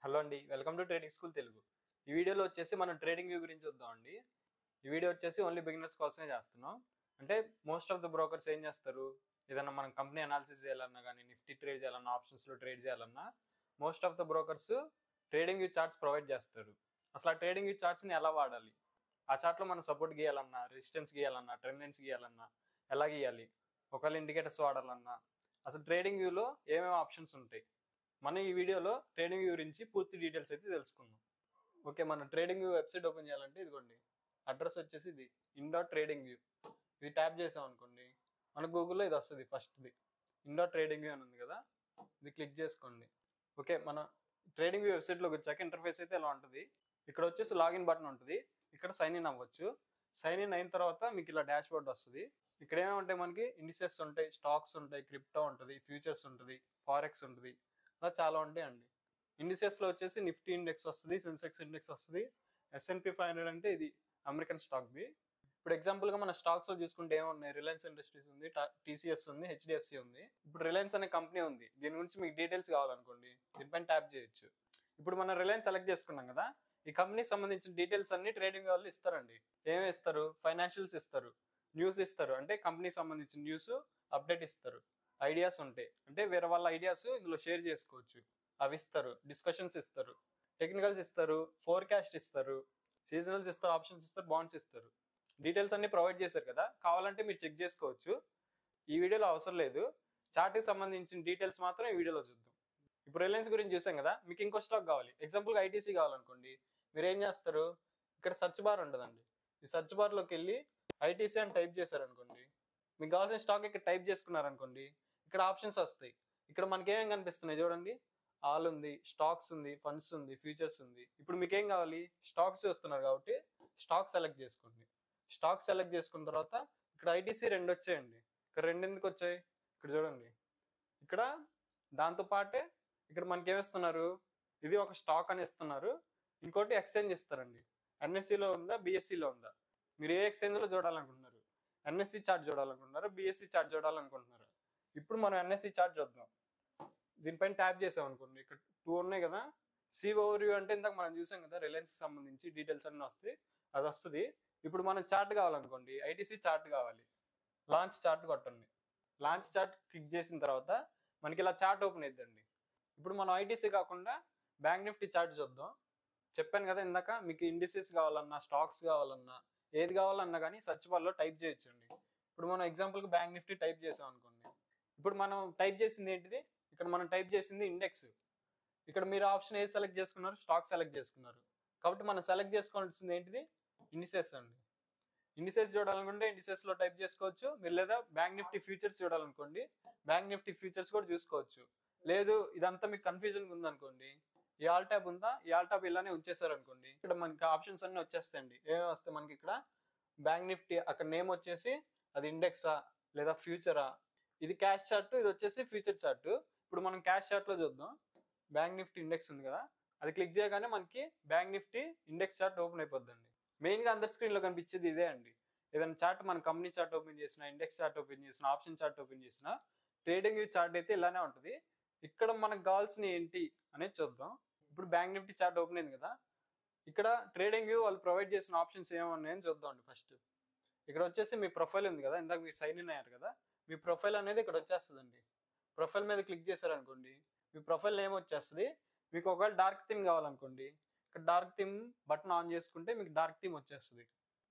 Hello అండి, welcome to trading school Telugu. ఈ వీడియోలో వచ్చేసి మనం ట్రేడింగ్ వ్యూ గురించి చూద్దామండి. ఈ వీడియో వచ్చేసి ఓన్లీ బిగినర్స్ కోసమే చేస్తున్నాం. అంటే మోస్ట్ ఆఫ్ ద బ్రోకర్స్ ఏం చేస్తారు, ఏదన్నా మనం కంపెనీ అనాలిసిస్ చేయాలన్నా కానీ, నిఫ్టీ ట్రేడ్ చేయాలన్నా, ఆప్షన్స్లో ట్రేడ్ చేయాలన్నా most of the brokers trading view charts provide చేస్తారు. అసలు ఆ ట్రేడింగ్ వ్యూ చార్ట్స్ని ఎలా వాడాలి, ఆ చార్ట్లో మనం సపోర్ట్ గీయాలన్నా, రెసిస్టెన్స్ గీయాలన్నా, ట్రెండ్ లైన్స్ గీయాలన్నా ఎలా గీయాలి, ఒకవేళ ఇండికేటర్స్ వాడాలన్నా, అసలు ట్రేడింగ్ వ్యూలో ఏమేమి ఆప్షన్స్ ఉంటాయి, మనం ఈ వీడియోలో ట్రేడింగ్ వ్యూ గురించి పూర్తి డీటెయిల్స్ అయితే తెలుసుకుందాం. ఓకే, మన ట్రేడింగ్ వ్యూ వెబ్సైట్ ఓపెన్ చేయాలంటే ఇదిగోండి, అడ్రస్ వచ్చేసి ఇది ట్రేడింగ్ వ్యూ. ఇది ట్యాప్ చేసాం అనుకోండి, మన గూగుల్లో ఇది వస్తుంది. ఫస్ట్ది ట్రేడింగ్ వ్యూ అని ఉంది కదా, ఇది క్లిక్ చేసుకోండి. ఓకే, మన ట్రేడింగ్ వ్యూ వెబ్సైట్లోకి వచ్చాక ఇంటర్ఫేస్ అయితే ఇలా ఉంటుంది. ఇక్కడ వచ్చేసి లాగిన్ బటన్ ఉంటుంది, ఇక్కడ సైన్ ఇన్ అవ్వచ్చు. సైన్ ఇన్ అయిన తర్వాత మీకు ఇలా డాష్ బోర్డ్ వస్తుంది. ఇక్కడ ఏమేమి మనకి ఇండిసెస్ ఉంటాయి, స్టాక్స్ ఉంటాయి, క్రిప్టో ఉంటుంది, ఫ్యూచర్స్ ఉంటుంది, ఫారెక్స్ ఉంటుంది, అలా చాలా ఉంటాయండి. ఇండిసెస్లో వచ్చేసి నిఫ్టీ ఇండెక్స్ వస్తుంది, సెన్సెక్స్ ఇండెక్స్ వస్తుంది, S&P 500 అంటే ఇది అమెరికన్ స్టాక్ది. ఇప్పుడు ఎగ్జాంపుల్గా మన స్టాక్స్లో చూసుకుంటే ఏమున్నాయి, రిలయన్స్ ఇండస్ట్రీస్ ఉంది, TCS ఉంది, HDFC ఉంది. ఇప్పుడు రిలయన్స్ అనే కంపెనీ ఉంది, దీని గురించి మీకు డీటెయిల్స్ కావాలనుకోండి దీనిపైన ట్యాప్ చేయొచ్చు. ఇప్పుడు మనం రిలయన్స్ సెలెక్ట్ చేసుకున్నాం కదా, ఈ కంపెనీకి సంబంధించిన డీటెయిల్స్ అన్ని ట్రేడింగ్ వాళ్ళు ఇస్తారండి. ఏమేమి ఇస్తారు, ఫైనాన్షియల్స్ ఇస్తారు, న్యూస్ ఇస్తారు, అంటే కంపెనీకి సంబంధించిన న్యూస్ అప్డేట్ ఇస్తారు, ఐడియాస్ ఉంటాయి, అంటే వేరే వాళ్ళ ఐడియాస్ ఇందులో షేర్ చేసుకోవచ్చు, అవి ఇస్తారు, డిస్కషన్స్ ఇస్తారు, టెక్నికల్స్ ఇస్తారు, ఫోర్కాస్ట్ ఇస్తారు, సీజనల్స్ ఇస్తారు, ఆప్షన్స్ ఇస్తారు, బాండ్స్ ఇస్తారు. డీటెయిల్స్ అన్ని ప్రొవైడ్ చేశారు కదా, కావాలంటే మీరు చెక్ చేసుకోవచ్చు. ఈ వీడియోలో అవసరం లేదు, చార్ట్కి సంబంధించిన డీటెయిల్స్ మాత్రం ఈ వీడియోలో చూద్దాం. ఇప్పుడు రిలయన్స్ గురించి చూసాం కదా, మీకు ఇంకో స్టాక్ కావాలి, ఎగ్జాంపుల్గా ఐటీసీ కావాలనుకోండి, మీరు ఏం చేస్తారు, ఇక్కడ సర్చ్ బార్ ఉంటుందండి, ఈ సర్చ్ బార్లోకి వెళ్ళి ఐటీసీ అని టైప్ చేశారనుకోండి, మీకు కావాల్సిన స్టాక్ ఇక్కడ టైప్ చేసుకున్నారనుకోండి, ఇక్కడ ఆప్షన్స్ వస్తాయి. ఇక్కడ మనకి ఏమేమి కనిపిస్తున్నాయి చూడండి, ఆల్ ఉంది, స్టాక్స్ ఉంది, ఫండ్స్ ఉంది, ఫ్యూచర్స్ ఉంది. ఇప్పుడు మీకు ఏం కావాలి, స్టాక్స్ చూస్తున్నారు కాబట్టి స్టాక్ సెలెక్ట్ చేసుకోండి. స్టాక్ సెలెక్ట్ చేసుకున్న తర్వాత ఇక్కడ ఐటీసీ 2 వచ్చాయండి. ఇక్కడ 2 ఎందుకు వచ్చాయి, ఇక్కడ చూడండి, ఇక్కడ దాంతోపాటే ఇక్కడ మనకి ఏమిస్తున్నారు, ఇది ఒక స్టాక్ అని ఇస్తున్నారు, ఇంకోటి ఎక్స్చేంజ్ ఇస్తారండి. NSEలో ఉందా, BSEలో ఉందా, మీరు ఏ ఎక్స్చేంజ్లో చూడాలనుకుంటున్నారు, NSE చార్ట్ చూడాలనుకుంటున్నారు, BSE చార్ట్ చూడాలనుకుంటున్నారు. ఇప్పుడు మనం NSE చార్ట్ చూద్దాం. దీనిపైన ట్యాప్ చేసాం అనుకోండి, ఇక్కడ 2 ఉన్నాయి కదా, సీ ఓవర్వ్యూ అంటే ఇందాక మనం చూసాం కదా, రిలయన్స్ సంబంధించి డీటెయిల్స్ అన్నీ వస్తాయి, అది వస్తుంది. ఇప్పుడు మనం చార్ట్ కావాలనుకోండి, ఐటీసీ చార్ట్ కావాలి, లాంచ్ చార్ట్ కొట్టండి. లాంచ్ చార్ట్ క్లిక్ చేసిన తర్వాత మనకి ఇలా చార్ట్ ఓపెన్ అవుతుందండి. ఇప్పుడు మనం ఐటీసీ కాకుండా బ్యాంక్ నిఫ్టీ చార్ట్ చూద్దాం. చెప్పాను కదా ఇందాక, మీకు ఇండిసెస్ కావాలన్నా, స్టాక్స్ కావాలన్నా, ఏది కావాలన్నా కానీ సర్చ్ బార్లో టైప్ చేయొచ్చండి. ఇప్పుడు మనం ఎగ్జాంపుల్కి బ్యాంక్ నిఫ్టీ టైప్ చేసాం అనుకోండి, ఇప్పుడు మనం టైప్ చేసింది ఏంటిది, ఇక్కడ మనం టైప్ చేసింది ఇండెక్స్. ఇక్కడ మీరు ఆప్షన్ ఏది సెలెక్ట్ చేసుకున్నారు, స్టాక్ సెలెక్ట్ చేసుకున్నారు, కాబట్టి మనం సెలెక్ట్ చేసుకోవాల్సింది ఏంటిది, ఇండిసెస్ అండి. ఇండిసెస్ చూడాలనుకుంటే ఇండిసెస్లో టైప్ చేసుకోవచ్చు, మీరు లేదా బ్యాంక్ నిఫ్టీ ఫ్యూచర్స్ చూడాలనుకోండి, బ్యాంక్ నిఫ్టీ ఫ్యూచర్స్ కూడా చూసుకోవచ్చు. లేదు ఇదంతా మీకు కన్ఫ్యూజన్ ఉందనుకోండి, ఈ ఆల్ ట్యాబ్ ఉందా, ఈ ఆల్ ట్యాబ్ ఇలానే ఉంచేసారు అనుకోండి, ఇక్కడ మనకి ఆప్షన్స్ అన్నీ వచ్చేస్తాయండి. ఏమేమి వస్తాయి మనకి, ఇక్కడ బ్యాంక్ నిఫ్టీ, అక్కడ నేమ్ వచ్చేసి అది ఇండెక్సా లేదా ఫ్యూచరా, ఇది క్యాష్ చార్ట్, ఇది వచ్చేసి ఫ్యూచర్ చార్ట్. ఇప్పుడు మనం క్యాష్ చార్ట్లో చూద్దాం. బ్యాంక్ నిఫ్టీ ఇండెక్స్ ఉంది కదా, అది క్లిక్ చేయగానే మనకి bank Nifty index chart open అయిపోద్దండి. మెయిన్గా అందరి స్క్రీన్లో కనిపించేది ఇదే అండి. ఏదైనా చార్ట్, మన కంపెనీ చార్ట్ ఓపెన్ చేసిన, ఇండెక్స్ చార్ట్ ఓపెన్ చేసిన, ఆప్షన్ చార్ట్ ఓపెన్ చేసిన, ట్రేడింగ్ వ్యూ చార్ట్ అయితే ఇలానే ఉంటుంది. ఇక్కడ మనకు కావాల్సిన ఏంటి అనేది చూద్దాం. ఇప్పుడు బ్యాంక్ నిఫ్టీ చార్ట్ ఓపెన్ అయింది కదా, ఇక్కడ ట్రేడింగ్ వ్యూ వాళ్ళు ప్రొవైడ్ చేసిన ఆప్షన్స్ ఏమన్నాయని చూద్దాం అండి. ఫస్ట్ ఇక్కడ వచ్చేసి మీ ప్రొఫైల్ ఉంది కదా, ఇందాక మీరు సైన్ ఇన్ అయ్యారు కదా, మీ ప్రొఫైల్ అనేది ఇక్కడ వచ్చేస్తుందండి. ప్రొఫైల్ మీద క్లిక్ చేశారనుకోండి, మీ ప్రొఫైల్ నేమ్ వచ్చేస్తుంది. మీకు ఒకవేళ డార్క్ థీమ్ కావాలనుకోండి, ఇక్కడ డార్క్ థీమ్ బటన్ ఆన్ చేసుకుంటే మీకు డార్క్ థీమ్ వచ్చేస్తుంది.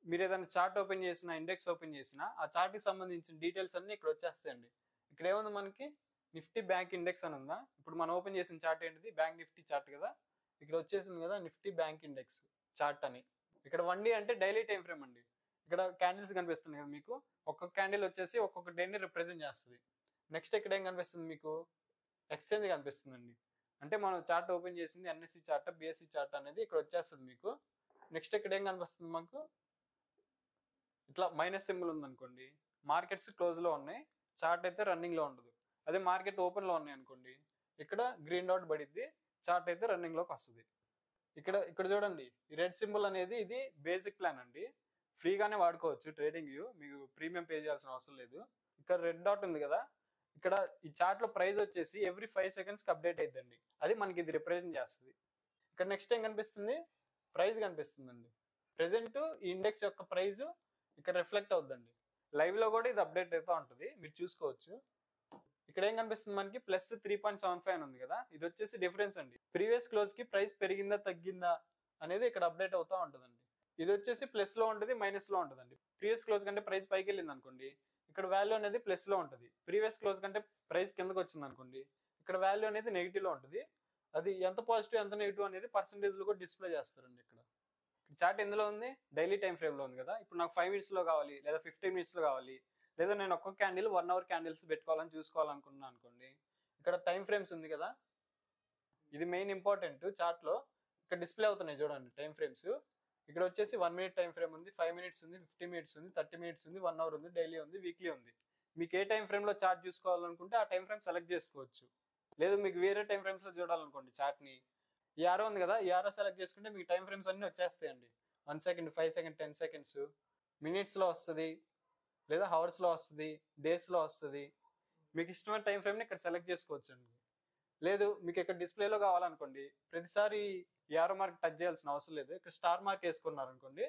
మీరు ఏదైనా చార్ట్ ఓపెన్ చేసినా, ఇండెక్స్ ఓపెన్ చేసినా, ఆ చార్ట్కి సంబంధించిన డీటెయిల్స్ అన్నీ ఇక్కడ వచ్చేస్తాయండి. ఇక్కడ ఏముంది మనకి, నిఫ్టీ బ్యాంక్ ఇండెక్స్ అని ఉందా, ఇప్పుడు మనం ఓపెన్ చేసిన చార్ట్ ఏంటిది, బ్యాంక్ నిఫ్టీ చార్ట్ కదా, ఇక్కడ వచ్చేసింది కదా నిఫ్టీ బ్యాంక్ ఇండెక్స్ చార్ట్ అని. ఇక్కడ 1D అంటే డైలీ టైం ఫ్రేమ్ అండి. ఇక్కడ క్యాండిల్స్ కనిపిస్తున్నాయి కదా మీకు, ఒక్కొక్క క్యాండిల్ వచ్చేసి ఒక్కొక్క డేని రిప్రజెంట్ చేస్తుంది. నెక్స్ట్ ఇక్కడ ఏం కనిపిస్తుంది మీకు, ఎక్స్చేంజ్ కనిపిస్తుందండి. అంటే మనం చార్ట్ ఓపెన్ చేసింది NSE చార్ట్, BSE చార్ట్ అనేది ఇక్కడ వచ్చేస్తుంది మీకు. నెక్స్ట్ ఇక్కడ ఏం కనిపిస్తుంది మాకు, ఇట్లా మైనస్ సింబల్ ఉందనుకోండి, మార్కెట్స్ క్లోజ్లో ఉన్నాయి, చార్ట్ అయితే రన్నింగ్లో ఉండదు. అదే మార్కెట్ ఓపెన్లో ఉన్నాయి అనుకోండి, ఇక్కడ గ్రీన్ డాట్ పడిద్ది, చార్ట్ అయితే రన్నింగ్లోకి వస్తుంది. ఇక్కడ చూడండి, ఈ రెడ్ సింబల్ అనేది ఇది బేసిక్ ప్లాన్ అండి, ఫ్రీగానే వాడుకోవచ్చు ట్రేడింగ్ వ్యూ, మీకు ప్రీమియం పే చేయాల్సిన అవసరం లేదు. ఇక్కడ రెడ్ డాట్ ఉంది కదా, ఇక్కడ ఈ చార్ట్లో ప్రైస్ వచ్చేసి ఎవ్రీ 5 సెకండ్స్కి అప్డేట్ అవుతుందండి, అది మనకి ఇది రిప్రజెంట్ చేస్తుంది. ఇక్కడ నెక్స్ట్ ఏం కనిపిస్తుంది, ప్రైస్ కనిపిస్తుందండి. ప్రెసెంట్ ఈ ఇండెక్స్ యొక్క ప్రైస్ ఇక్కడ రిఫ్లెక్ట్ అవుతుందండి. లైవ్ లో కూడా ఇది అప్డేట్ అవుతూ ఉంటుంది, మీరు చూసుకోవచ్చు. ఇక్కడ ఏం కనిపిస్తుంది మనకి +3.75 అని ఉంది కదా, ఇది వచ్చేసి డిఫరెన్స్ అండి. ప్రీవియస్ క్లోజ్ కి ప్రైస్ పెరిగిందా తగ్గిందా అనేది ఇక్కడ అప్డేట్ అవుతూ ఉంటుందండి. ఇది వచ్చేసి ప్లస్ లో ఉంటుంది, మైనస్ లో ఉంటుందండి. ప్రీవియస్ క్లోజ్ కంటే ప్రైస్ పైకి వెళ్ళింది అనుకోండి, ఇక్కడ వాల్యూ అనేది ప్లస్ లో ఉంటుంది. ప్రీవియస్ క్లోజ్ కంటే ప్రైస్ కిందకి వచ్చింది అనుకోండి, ఇక్కడ వాల్యూ అనేది నెగిటివ్ లో ఉంటుంది. అది ఎంత పాజిటివ్ ఎంత నెగిటివ్ అనేది పర్సంటేజ్ లో కూడా డిస్ప్లే చేస్తారండి. ఇక్కడ చార్ట్ ఎందులో ఉంది, డైలీ టైం ఫ్రేమ్ లో ఉంది కదా. ఇప్పుడు నాకు 5 minutes లో కావాలి, లేదా 15 minutes లో కావాలి, లేదా నేను ఒక్కొక్క క్యాండిల్ 1 hour క్యాండిల్స్ పెట్టుకోవాలని చూసుకోవాలనుకున్నాను అనుకోండి, ఇక్కడ టైం ఫ్రేమ్స్ ఉంది కదా, ఇది మెయిన్ ఇంపార్టెంట్ చార్ట్ లో. ఇక్కడ డిస్ప్లే అవుతున్నాయి చూడండి టైం ఫ్రేమ్స్. ఇక్కడ వచ్చేసి 1 minute టైం ఫ్రేమ్ ఉంది, 5 minutes ఉంది, 50 minutes ఉంది, 30 minutes ఉంది, 1 hour ఉంది, డైలీ ఉంది, వీక్లీ ఉంది. మీకు ఏ టైం ఫ్రేమ్ లో చార్ట్ చూసుకోవాలనుకుంటే ఆ టైం ఫ్రేమ్ సెలెక్ట్ చేసుకోవచ్చు. లేదు మీకు వేరే టైం ఫ్రేమ్స్ లో చూడాలనుకోండి చార్ట్ ని, ఈ ఆరో ఉంది కదా, ఈ ఆరో సెలెక్ట్ చేసుకుంటే మీకు టైం ఫ్రేమ్స్ అన్ని వచ్చేస్తాయండి. 1 second, 5 seconds, 10 seconds, మినిట్స్ లో వస్తుంది, లేదా హవర్స్ లో వస్తుంది, డేస్ లో వస్తుంది. మీకు ఇష్టమైన టైం ఫ్రేమ్ ని ఇక్కడ సెలెక్ట్ చేసుకోవచ్చు అండి. లేదు మీకు ఇక్కడ డిస్ప్లేలో కావాలనుకోండి, ప్రతిసారి యారో మార్క్ టచ్ చేయాల్సిన అవసరం లేదు. ఇక్కడ స్టార్ మార్క్ వేసుకున్నారు అనుకోండి,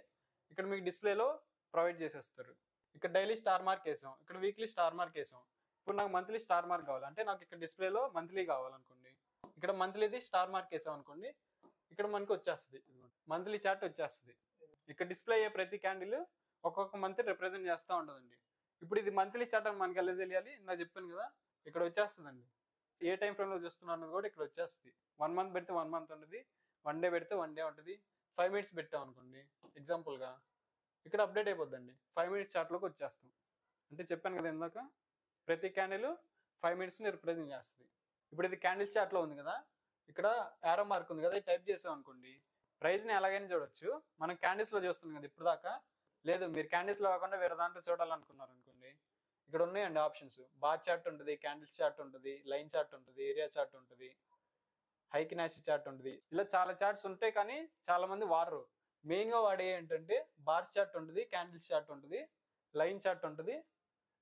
ఇక్కడ మీకు డిస్ప్లేలో ప్రొవైడ్ చేసేస్తారు. ఇక్కడ డైలీ స్టార్ మార్క్ వేసాం, ఇక్కడ వీక్లీ స్టార్ మార్క్ వేసాం. ఇప్పుడు నాకు మంత్లీ స్టార్ మార్క్ కావాలంటే నాకు ఇక్కడ డిస్ప్లేలో మంత్లీ కావాలనుకోండి, ఇక్కడ మంత్లీది స్టార్ మార్క్ వేసాం అనుకోండి, ఇక్కడ మనకి వచ్చేస్తుంది మంత్లీ చార్ట్ వచ్చేస్తుంది. ఇక్కడ డిస్ప్లే అయ్యే ప్రతి క్యాండిల్ ఒక్కొక్క మంత్ రిప్రజెంట్ చేస్తూ ఉంటుందండి. ఇప్పుడు ఇది మంత్లీ చార్ట్ అని మనకి ఎలా తెలియాలి, ఇందా చెప్పాను కదా, ఇక్కడ వచ్చేస్తుందండి. ఏ టైం ఫ్రేమ్ లో చూస్తున్నాను అన్నది కూడా ఇక్కడ వచ్చేస్తుంది. 1 month పెడితే 1 month ఉంటుంది, 1 day పెడితే 1 day ఉంటుంది. 5 minutes పెట్టాం అనుకోండి ఎగ్జాంపుల్ గా, ఇక్కడ అప్డేట్ అయిపోద్దండి. 5 minutes చార్ట్ లోకి వచ్చేస్తాం. అంటే చెప్పాను కదా ఇందాక, ప్రతి క్యాండిల్ 5 minutes ని రిప్రజెంట్ చేస్తుంది. ఇప్పుడు ఇది క్యాండిల్ చార్ట్ లో ఉంది కదా, ఇక్కడ యారో మార్క్ ఉంది కదా, ఇది టైప్ చేసాం అనుకోండి, ప్రైస్ ని ఎలాగైనా చూడొచ్చు. మనం క్యాండిల్స్ లో చూస్తున్నాం కదా ఇప్పుడు దాకా. లేదు మీరు క్యాండిల్స్ లో కాకుండా వేరే దాంట్లో చూడాలనుకున్నారు అనుకోండి, ఇక్కడ ఉన్నాయండి ఆప్షన్స్. బార్ చార్ట్ ఉంటుంది, క్యాండిల్స్ చార్ట్ ఉంటుంది, లైన్ చార్ట్ ఉంటుంది, ఏరియా చార్ట్ ఉంటుంది, హైకినాసి చార్ట్ ఉంటుంది. ఇలా చాలా చార్ట్స్ ఉంటాయి, కానీ చాలా మంది వాడరు. మెయిన్ గా వాడే ఏంటంటే బార్ చార్ట్ ఉంటుంది, క్యాండిల్స్ చార్ట్ ఉంటుంది, లైన్ చార్ట్ ఉంటుంది,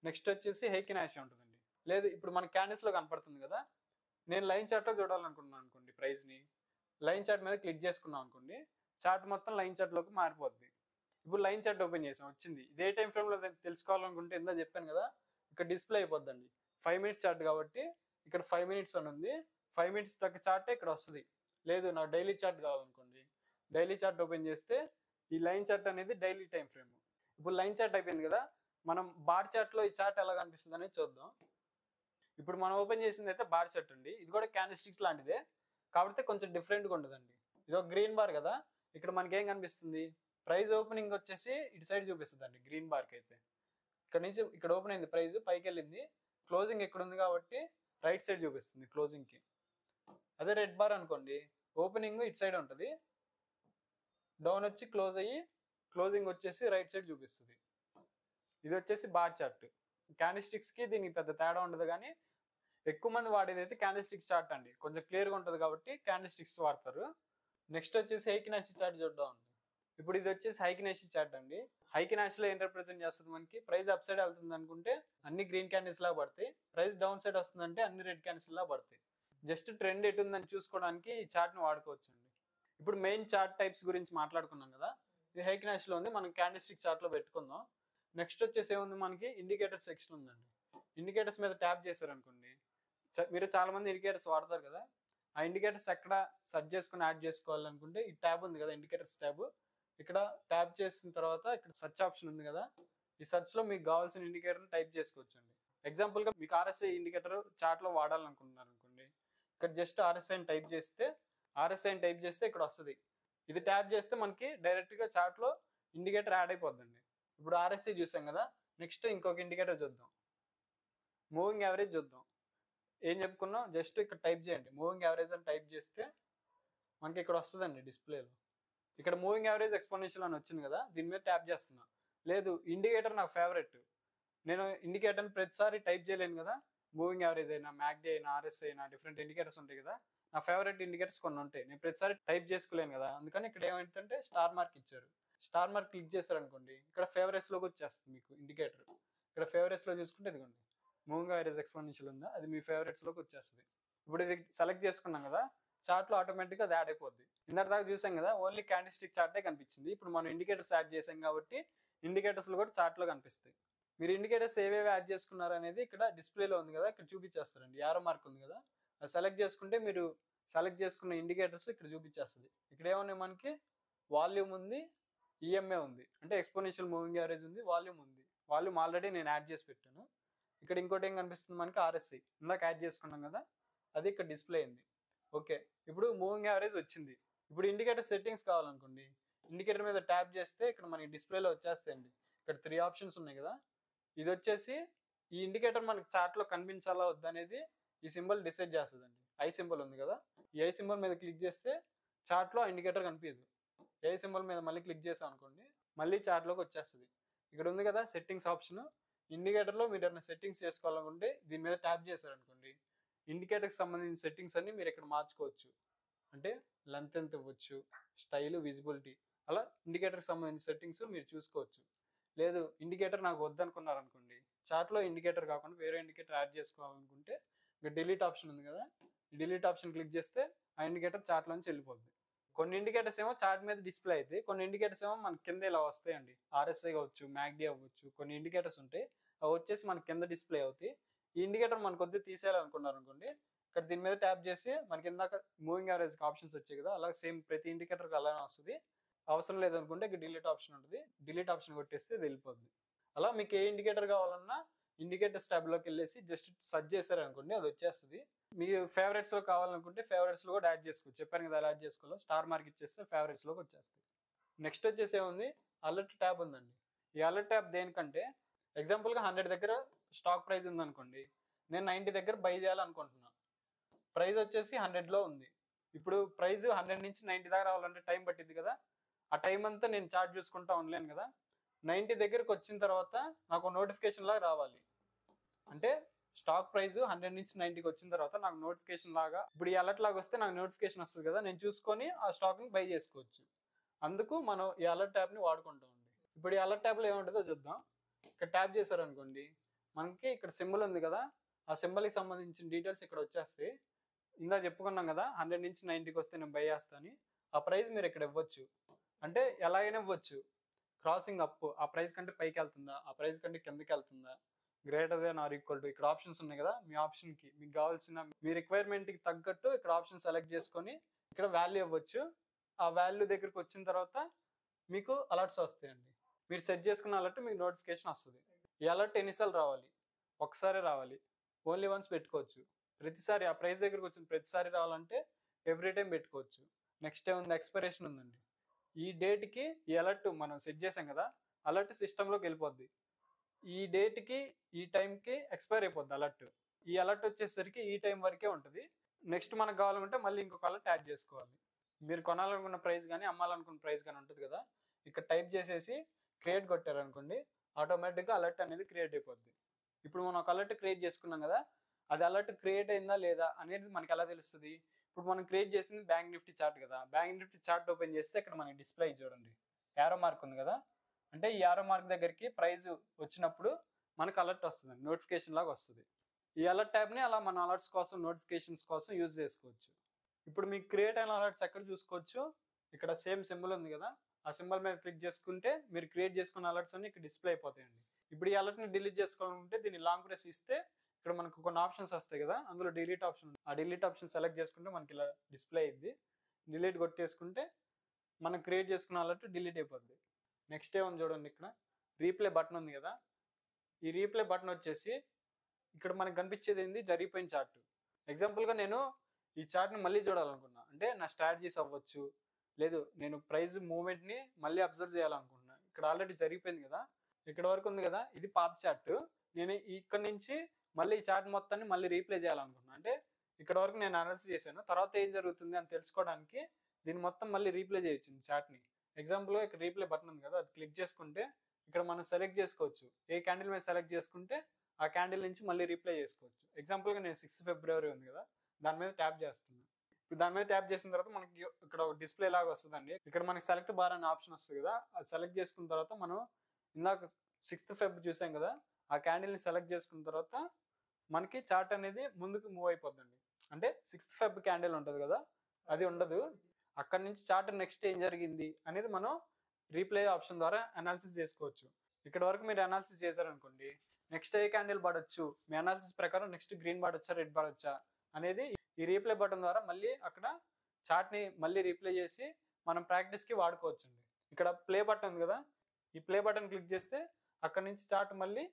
నెక్స్ట్ వచ్చేసి హైకినాసి ఉంటుందండి. లేదు ఇప్పుడు మన క్యాండిల్స్ లో కనపడుతుంది కదా, నేను లైన్ చార్ట్ లో చూడాలనుకున్నాను అనుకోండి, ప్రైస్ ని లైన్ చార్ట్ మీద క్లిక్ చేసుకున్నాం అనుకోండి, చార్ట్ మొత్తం లైన్ చార్ట్ లోకి మారిపోద్ది. ఇప్పుడు లైన్ చార్ట్ ఓపెన్ చేసాం, వచ్చింది. ఇదే టైం ఫ్రేమ్ లో తెలుసుకోవాలనుకుంటే ఎంతో చెప్పాను కదా, ఇక్కడ డిస్ప్లే అయిపోద్దండి. 5 minutes చార్ట్ కాబట్టి ఇక్కడ 5 minutes అని ఉంది, 5 minutes దాకా చార్ట్ ఇక్కడ వస్తుంది. లేదు నాకు డైలీ చార్ట్ కావాలనుకోండి, డైలీ చార్ట్ ఓపెన్ చేస్తే ఈ లైన్ చార్ట్ అనేది డైలీ టైం ఫ్రేమ్. ఇప్పుడు లైన్ చార్ట్ అయిపోయింది కదా, మనం బార్ చార్ట్ లో ఈ చార్ట్ ఎలా కనిపిస్తుంది అనేది చూద్దాం. ఇప్పుడు మనం ఓపెన్ చేసింది అయితే బార్ చార్ట్ అండి. ఇది కూడా క్యాండిల్ స్టిక్స్ లాంటిదే, కాబట్టి కొంచెం డిఫరెంట్గా ఉంటుందండి. ఇది ఒక గ్రీన్ బార్ కదా, ఇక్కడ మనకి ఏం కనిపిస్తుంది, ప్రైస్ ఓపెనింగ్ వచ్చేసి ఇటు సైడ్ చూపిస్తుంది అండి. గ్రీన్ బార్కి అయితే ఇక్కడ నుంచి ఇక్కడ ఓపెన్ అయింది, ప్రైస్ పైకి వెళ్ళింది, క్లోజింగ్ ఇక్కడ ఉంది కాబట్టి రైట్ సైడ్ చూపిస్తుంది క్లోజింగ్ కి. అదే రెడ్ బార్ అనుకోండి, ఓపెనింగ్ ఇటు సైడ్ ఉంటుంది, డౌన్ వచ్చి క్లోజ్ అయ్యి క్లోజింగ్ వచ్చేసి రైట్ సైడ్ చూపిస్తుంది. ఇది వచ్చేసి బార్ చార్ట్. క్యాండిల్ స్టిక్స్ కి దీనికి పెద్ద తేడా ఉండదు, కానీ ఎక్కువ మంది వాడేది అయితే క్యాండిల్ స్టిక్స్ చార్ట్ అండి. కొంచెం క్లియర్గా ఉంటుంది కాబట్టి క్యాండిల్ స్టిక్స్ వాడతారు. నెక్స్ట్ వచ్చేసి హైకినాసి చార్ట్ చూద్దాం. ఇప్పుడు ఇది వచ్చేసి హైకినాసి చార్ట్ అండి. హైకినాసి లో ఏం రిప్రజెంట్ చేస్తుంది, మనకి ప్రైస్ అప్ సైడ్ వెళ్తుంది అనుకుంటే అన్ని గ్రీన్ క్యాండిల్స్ లా పడతాయి, ప్రైస్ డౌన్ సైడ్ వస్తుందంటే అన్ని రెడ్ క్యాండిల్స్ లా పడతాయి. జస్ట్ ట్రెండ్ ఎటు ఉందని చూసుకోవడానికి ఈ చార్ట్ ని వాడుకోవచ్చు అండి. ఇప్పుడు మెయిన్ చార్ట్ టైప్స్ గురించి మాట్లాడుకున్నాం కదా, ఇది హైకినాసి లో ఉంది, మనం క్యాండిల్ స్టిక్ చార్ట్ లో పెట్టుకుందాం. నెక్స్ట్ వచ్చేసి ఏముంది, మనకి ఇండికేటర్ సెక్షన్ ఉందండి. ఇండికేటర్స్ మీద ట్యాప్ చేశారనుకోండి, మీరు చాలా మంది ఇండికేటర్స్ వాడతారు కదా, ఆ ఇండికేటర్స్ ఎక్కడ సెర్చ్ చేసుకుని యాడ్ చేసుకోవాలనుకుంటే ఈ ట్యాబ్ ఉంది కదా, ఇండికేటర్స్ ట్యాబ్, ఇక్కడ ట్యాప్ చేసిన తర్వాత ఇక్కడ సెర్చ్ ఆప్షన్ ఉంది కదా, ఈ సెర్చ్ లో మీకు కావాల్సిన ఇండికేటర్ టైప్ చేసుకోవచ్చు అండి. ఎగ్జాంపుల్ గా మీకు RSI ఇండికేటర్ చార్ట్ లో వాడాలనుకుంటున్నారు అనుకోండి, ఇక్కడ జస్ట్ RSI టైప్ చేస్తే ఇక్కడ వస్తుంది. ఇది ట్యాప్ చేస్తే మనకి డైరెక్ట్ గా చార్ట్ లో ఇండికేటర్ యాడ్ అయిపోద్దండి. ఇప్పుడు RSI చూసాం కదా, నెక్స్ట్ ఇంకొక ఇండికేటర్ చూద్దాం, మూవింగ్ యావరేజ్ చూద్దాం. ఏం చెప్పుకున్నాం, జస్ట్ ఇక్కడ టైప్ చేయండి మూవింగ్ యావరేజ్ అని టైప్ చేస్తే మనకి ఇక్కడ వస్తుందండి డిస్ప్లేలో. ఇక్కడ మూవింగ్ యావరేజ్ ఎక్స్పోనెన్షియల్ అని వచ్చింది కదా, దీని మీద ట్యాప్ చేస్తున్నా. లేదు ఇండికేటర్ నాకు ఫేవరెట్, నేను ఇండికేటర్ ప్రతిసారి టైప్ చేయలేను కదా, మూవింగ్ యావరేజ్ అయినా MACD అయినా RSI అయినా డిఫరెంట్ ఇండికేటర్స్ ఉంటాయి కదా, నా ఫేవరెట్ ఇండికేటర్స్ కొన్ని ఉంటాయి, నేను ప్రతిసారి టైప్ చేసుకోలేను కదా, అందుకని ఇక్కడ ఏమైందంటే స్టార్ మార్క్ ఇచ్చారు. స్టార్ మార్క్ క్లిక్ చేశారు అనుకోండి, ఇక్కడ ఫేవరెట్స్ లోకి వచ్చేస్తుంది మీకు ఇండికేటర్. ఇక్కడ ఫేవరెట్స్ లో చూసుకుంటే ఇదిగోండి మూవింగ్ యావరేజ్ ఎక్స్పోనెన్షియల్ ఉందా, అది మీ ఫేవరెట్స్ లోకి వచ్చేస్తుంది. ఇప్పుడు ఇది సెలెక్ట్ చేసుకున్నాం కదా, చార్ట్లో ఆటోమేటిక్గా అది యాడ్ అయిపోద్ది. ఇందాక దాకా చూసాం కదా, ఓన్లీ క్యాండిల్ స్టిక్ చార్టే కనిపించింది. ఇప్పుడు మనం ఇండికేటర్స్ యాడ్ చేసాం కాబట్టి ఇండికేటర్స్లో కూడా చార్ట్లో కనిపిస్తాయి. మీరు ఇండికేటర్స్ ఏవేవి యాడ్ చేసుకున్నారు అనేది ఇక్కడ డిస్ప్లేలో ఉంది కదా, ఇక్కడ చూపించేస్తారండి. యారో మార్క్ ఉంది కదా, అది సెలెక్ట్ చేసుకుంటే మీరు సెలెక్ట్ చేసుకున్న ఇండికేటర్స్ ఇక్కడ చూపించేస్తుంది. ఇక్కడ ఏమున్నాయి మనకి, వాల్యూమ్ ఉంది, ఈఎంఏ ఉంది, అంటే ఎక్స్పోనెన్షియల్ మూవింగ్ యావరేజ్ ఉంది, వాల్యూమ్ ఉంది. వాల్యూమ్ ఆల్రెడీ నేను యాడ్ చేసి పెట్టాను. ఇక్కడ ఇంకోటి ఏం కనిపిస్తుంది మనకి, ఆర్ఎస్ఐ ఇందాక యాడ్ చేసుకున్నాం కదా, అది ఇక్కడ డిస్ప్లే అయింది. ఓకే, ఇప్పుడు మూవింగ్ యావరేజ్ వచ్చింది. ఇప్పుడు ఇండికేటర్ సెట్టింగ్స్ కావాలనుకోండి, ఇండికేటర్ మీద ట్యాప్ చేస్తే ఇక్కడ మనకి డిస్ప్లేలో వచ్చేస్తాయండి. ఇక్కడ 3 ఆప్షన్స్ ఉన్నాయి కదా, ఇది వచ్చేసి ఈ ఇండికేటర్ మనకి చార్ట్లో కనిపించాలా వద్దనేది ఈ సింబల్ డిసైడ్ చేస్తుందండి. ఐ సింబల్ ఉంది కదా, ఈ ఐ సింబల్ మీద క్లిక్ చేస్తే చార్ట్లో ఇండికేటర్ కనిపించదు. ఏ సింబల్ మీద మళ్ళీ క్లిక్ చేసాం అనుకోండి, మళ్ళీ చార్ట్లోకి వచ్చేస్తుంది. ఇక్కడ ఉంది కదా సెట్టింగ్స్ ఆప్షన్, ఇండికేటర్లో మీరు ఏమైనా సెట్టింగ్స్ చేసుకోవాలనుకుంటే దీని మీద ట్యాప్ చేశారనుకోండి, ఇండికేటర్కి సంబంధించిన సెట్టింగ్స్ అన్ని మీరు ఇక్కడ మార్చుకోవచ్చు. అంటే లెంత్ ఎంత ఇవ్వచ్చు, స్టైల్, విజిబిలిటీ, అలా ఇండికేటర్కి సంబంధించిన సెట్టింగ్స్ మీరు చూసుకోవచ్చు. లేదు ఇండికేటర్ నాకు వద్దనుకున్నారనుకోండి, చార్ట్లో ఇండికేటర్ కాకుండా వేరే ఇండికేటర్ యాడ్ చేసుకోవాలనుకుంటే ఇక్కడ డిలీట్ ఆప్షన్ ఉంది కదా, ఈ డిలీట్ ఆప్షన్ క్లిక్ చేస్తే ఆ ఇండికేటర్ చార్ట్లోంచి వెళ్ళిపోద్ది. కొన్ని ఇండికేటర్స్ ఏమో చార్ట్ మీద డిస్ప్లే అవుతాయి, కొన్ని ఇండికేటర్స్ ఏమో మన కింద ఇలా వస్తాయండి. ఆర్ఎస్ఐ కావచ్చు, మ్యాక్డీ అవ్వచ్చు, కొన్ని ఇండికేటర్స్ ఉంటాయి, అవి వచ్చేసి మన కింద డిస్ప్లే అవుతాయి. ఈ ఇండికేటర్ మన కొద్దిగా తీసేయాలనుకున్నారు అనుకోండి, ఇక్కడ దీని మీద ట్యాప్ చేసి మనకి ఇందాక మూవింగ్ యావరేజ్ ఆప్షన్స్ వచ్చాయి కదా, అలాగే సేమ్ ప్రతి ఇండికేటర్కి అలానే వస్తుంది. అవసరం లేదనుకుంటే ఇక్కడ డిలీట్ ఆప్షన్ ఉంటుంది, డిలీట్ ఆప్షన్ కొట్టేస్తే ఇది వెళ్ళిపోద్ది. అలా మీకు ఏ ఇండికేటర్ కావాలన్నా ఇండికేటర్స్ ట్యాబ్లోకి వెళ్ళేసి జస్ట్ సెర్చ్ చేశారనుకోండి, అది వచ్చేస్తుంది. మీ ఫేవరెట్స్లో కావాలనుకుంటే ఫేవరెట్స్లో కూడా యాడ్ చేసుకోవచ్చు. చెప్పాను కదా ఎలా యాడ్ చేసుకోవాలో, స్టార్ మార్క్ ఇచ్చేస్తే ఫేవరెట్స్లోకి వచ్చేస్తుంది. నెక్స్ట్ వచ్చేసి ఏముంది, అలర్ట్ ట్యాబ్ ఉందండి. ఈ అలర్ట్ ట్యాబ్ దేనికంటే, ఎగ్జాంపుల్గా 100 దగ్గర స్టాక్ ప్రైస్ ఉందనుకోండి, నేను 90 దగ్గర బై చేయాలనుకుంటున్నాను. ప్రైస్ వచ్చేసి 100లో ఉంది. ఇప్పుడు ప్రైస్ 100 నుంచి 90 దాకా రావాలంటే టైం పట్టింది కదా, ఆ టైం అంతా నేను చార్ట్ చూసుకుంటా ఉండలేను కదా. 90 దగ్గరకు వచ్చిన తర్వాత నాకు నోటిఫికేషన్ లాగా రావాలి. అంటే స్టాక్ ప్రైస్ 100 నుంచి 90కి వచ్చిన తర్వాత నాకు నోటిఫికేషన్ లాగా, ఇప్పుడు ఈ అలర్ట్ లాగా వస్తే నాకు నోటిఫికేషన్ వస్తుంది కదా, నేను చూసుకొని ఆ స్టాక్ని బై చేసుకోవచ్చు. అందుకు మనం ఈ అలర్ట్ ట్యాబ్ని వాడుకుంటామండి. ఇప్పుడు ఈ అలర్ట్ ట్యాబ్లో ఏముంటుందో చూద్దాం. ఇక్కడ ట్యాప్ చేశారనుకోండి, మనకి ఇక్కడ సింబల్ ఉంది కదా, ఆ సింబల్కి సంబంధించిన డీటెయిల్స్ ఇక్కడ వచ్చేస్తాయి. ఇందా చెప్పుకున్నాం కదా 100 నుంచి 90కి వస్తే నేను బై చేస్తాను. ఆ ప్రైస్ మీరు ఇక్కడ ఇవ్వచ్చు, అంటే ఎలాగైనా ఇవ్వచ్చు. క్రాసింగ్ అప్, ఆ ప్రైస్ కంటే పైకి వెళ్తుందా, ఆ ప్రైస్ కంటే కిందకి వెళ్తుందా, greater than or equal to, ఇక్కడ ఆప్షన్స్ ఉన్నాయి కదా, మీ ఆప్షన్కి మీకు కావాల్సిన మీ రిక్వైర్మెంట్కి తగ్గట్టు ఇక్కడ ఆప్షన్ సెలెక్ట్ చేసుకొని ఇక్కడ వాల్యూ ఇవ్వచ్చు. ఆ వాల్యూ దగ్గరికి వచ్చిన తర్వాత మీకు అలర్ట్స్ వస్తాయండి. మీరు సెట్ చేసుకున్న అలర్ట్ మీకు నోటిఫికేషన్ వస్తుంది. ఈ అలర్ట్ ఎన్నిసార్లు రావాలి, ఒకసారి రావాలి, ఓన్లీ వన్స్ పెట్టుకోవచ్చు. ప్రతిసారి ఆ ప్రైస్ దగ్గరికి వచ్చిన ప్రతిసారి రావాలంటే ఎవ్రీ టైం పెట్టుకోవచ్చు. నెక్స్ట్ ఏముంది, ఎక్స్పైరేషన్ ఉందండి. ఈ డేట్కి ఈ అలర్ట్ మనం సెట్ చేసాం కదా, అలర్ట్ సిస్టంలోకి వెళ్ళిపోద్ది. ఈ డేట్కి ఈ టైంకి ఎక్స్పైర్ అయిపోద్ది అలర్ట్. ఈ అలర్ట్ వచ్చేసరికి ఈ టైం వరకే ఉంటుంది. నెక్స్ట్ మనకు కావాలంటే మళ్ళీ ఇంకొక అలర్ట్ యాడ్ చేసుకోవాలి. మీరు కొనాలనుకున్న ప్రైస్ కానీ అమ్మాలనుకున్న ప్రైస్ కానీ ఉంటుంది కదా, ఇక్కడ టైప్ చేసేసి క్రియేట్ కొట్టారనుకోండి, ఆటోమేటిక్గా అలర్ట్ అనేది క్రియేట్ అయిపోద్ది. ఇప్పుడు మనం ఒక అలర్ట్ క్రియేట్ చేసుకున్నాం కదా, అది అలర్ట్ క్రియేట్ అయిందా లేదా అనేది మనకి ఎలా తెలుస్తుంది. ఇప్పుడు మనం క్రియేట్ చేసింది బ్యాంక్ నిఫ్టీ చార్ట్ కదా, బ్యాంక్ నిఫ్టీ చార్ట్ ఓపెన్ చేస్తే ఇక్కడ మనకి డిస్ప్లే చూడండి, యారో మార్క్ ఉంది కదా, అంటే ఈ యారో మార్క్ దగ్గరికి ప్రైస్ వచ్చినప్పుడు మనకు అలర్ట్ వస్తుంది, నోటిఫికేషన్ లాగా వస్తుంది. ఈ అలర్ట్ ట్యాబ్ని అలా మన అలర్ట్స్ కోసం, నోటిఫికేషన్స్ కోసం యూజ్ చేసుకోవచ్చు. ఇప్పుడు మీకు క్రియేట్ అయిన అలర్ట్స్ ఎక్కడ చూసుకోవచ్చు, ఇక్కడ సేమ్ సింబల్ ఉంది కదా, ఆ సింబల్ మీద క్లిక్ చేసుకుంటే మీరు క్రియేట్ చేసుకున్న అలర్ట్స్ అన్ని ఇక్కడ డిస్ప్లే అయిపోతాయండి. ఇప్పుడు ఈ అలర్ట్ని డిలీట్ చేసుకోవాలంటే దీన్ని లాంగ్ ప్రెస్ ఇస్తే ఇక్కడ మనకు కొన్ని ఆప్షన్స్ వస్తాయి కదా, అందులో డిలీట్ ఆప్షన్, ఆ డిలీట్ ఆప్షన్ సెలెక్ట్ చేసుకుంటే మనకి ఇలా డిస్ప్లే అయ్యింది. డిలీట్ కొట్టేసుకుంటే మనం క్రియేట్ చేసుకున్న అలర్ట్ డిలీట్ అయిపోద్ది. నెక్స్ట్ ఏముంది చూడండి, ఇక్కడ రీప్లే బటన్ ఉంది కదా, ఈ రీప్లే బటన్ వచ్చేసి ఇక్కడ మనకు కనిపించేది ఏంది, జరిగిపోయిన చార్ట్. ఎగ్జాంపుల్గా నేను ఈ చార్ట్ని మళ్ళీ చూడాలనుకున్నా, అంటే నా స్ట్రాటజీస్ అవ్వచ్చు, లేదు నేను ప్రైస్ మూవ్మెంట్ని మళ్ళీ అబ్జర్వ్ చేయాలనుకుంటున్నా. ఇక్కడ ఆల్రెడీ జరిగిపోయింది కదా, ఇక్కడ వరకు ఉంది కదా, ఇది పాత చార్ట్. నేను ఇక్కడ నుంచి మళ్ళీ ఈ చార్ట్ మొత్తాన్ని మళ్ళీ రీప్లే చేయాలనుకుంటున్నా, అంటే ఇక్కడ వరకు నేను అనాలిసిస్ చేశాను, తర్వాత ఏం జరుగుతుంది అని తెలుసుకోవడానికి దీన్ని మొత్తం మళ్ళీ రీప్లే చేయొచ్చు చార్ట్ని. ఎగ్జాంపుల్గా ఇక్కడ రీప్లే బటన్ ఉంది కదా, అది క్లిక్ చేసుకుంటే ఇక్కడ మనం సెలెక్ట్ చేసుకోవచ్చు. ఏ క్యాండిల్ మీద సెలెక్ట్ చేసుకుంటే ఆ క్యాండిల్ నుంచి మళ్ళీ రీప్లే చేసుకోవచ్చు. ఎగ్జాంపుల్గా నేను 6 ఫిబ్రవరి ఉంది కదా, దాని మీద ట్యాప్ చేస్తున్నాను. ఇప్పుడు దాని మీద ట్యాప్ చేసిన తర్వాత మనకి ఇక్కడ ఒక డిస్ప్లే లాగా వస్తుందండి. ఇక్కడ మనకి సెలెక్ట్ బార్ అనే ఆప్షన్ వస్తుంది కదా, అది సెలెక్ట్ చేసుకున్న తర్వాత మనం ఇందాక 6th ఫెబ్ చూసాం కదా, ఆ క్యాండిల్ని సెలెక్ట్ చేసుకున్న తర్వాత మనకి చార్ట్ అనేది ముందుకు మూవ్ అయిపోద్దండి. అంటే 6th ఫెబ్ క్యాండిల్ ఉంటుంది కదా, అది ఉండదు. అక్కడ నుంచి చార్ట్ నెక్స్ట్ ఏం జరిగింది అనేది మనం రీప్లే ఆప్షన్ ద్వారా అనాలిసిస్ చేసుకోవచ్చు. ఇక్కడ వరకు మీరు అనాలిసిస్ చేశారనుకోండి, నెక్స్ట్ ఏ క్యాండిల్ పడొచ్చు, మీ అనాలిసిస్ ప్రకారం నెక్స్ట్ గ్రీన్ పడొచ్చా రెడ్ పడొచ్చా అనేది ఈ రీప్లే బటన్ ద్వారా మళ్ళీ అక్కడ చార్ట్ని మళ్ళీ రీప్లే చేసి మనం ప్రాక్టీస్కి వాడుకోవచ్చండి. ఇక్కడ ప్లే బటన్ ఉంది కదా, ఈ ప్లే బటన్ క్లిక్ చేస్తే అక్కడ నుంచి చార్ట్ మళ్ళీ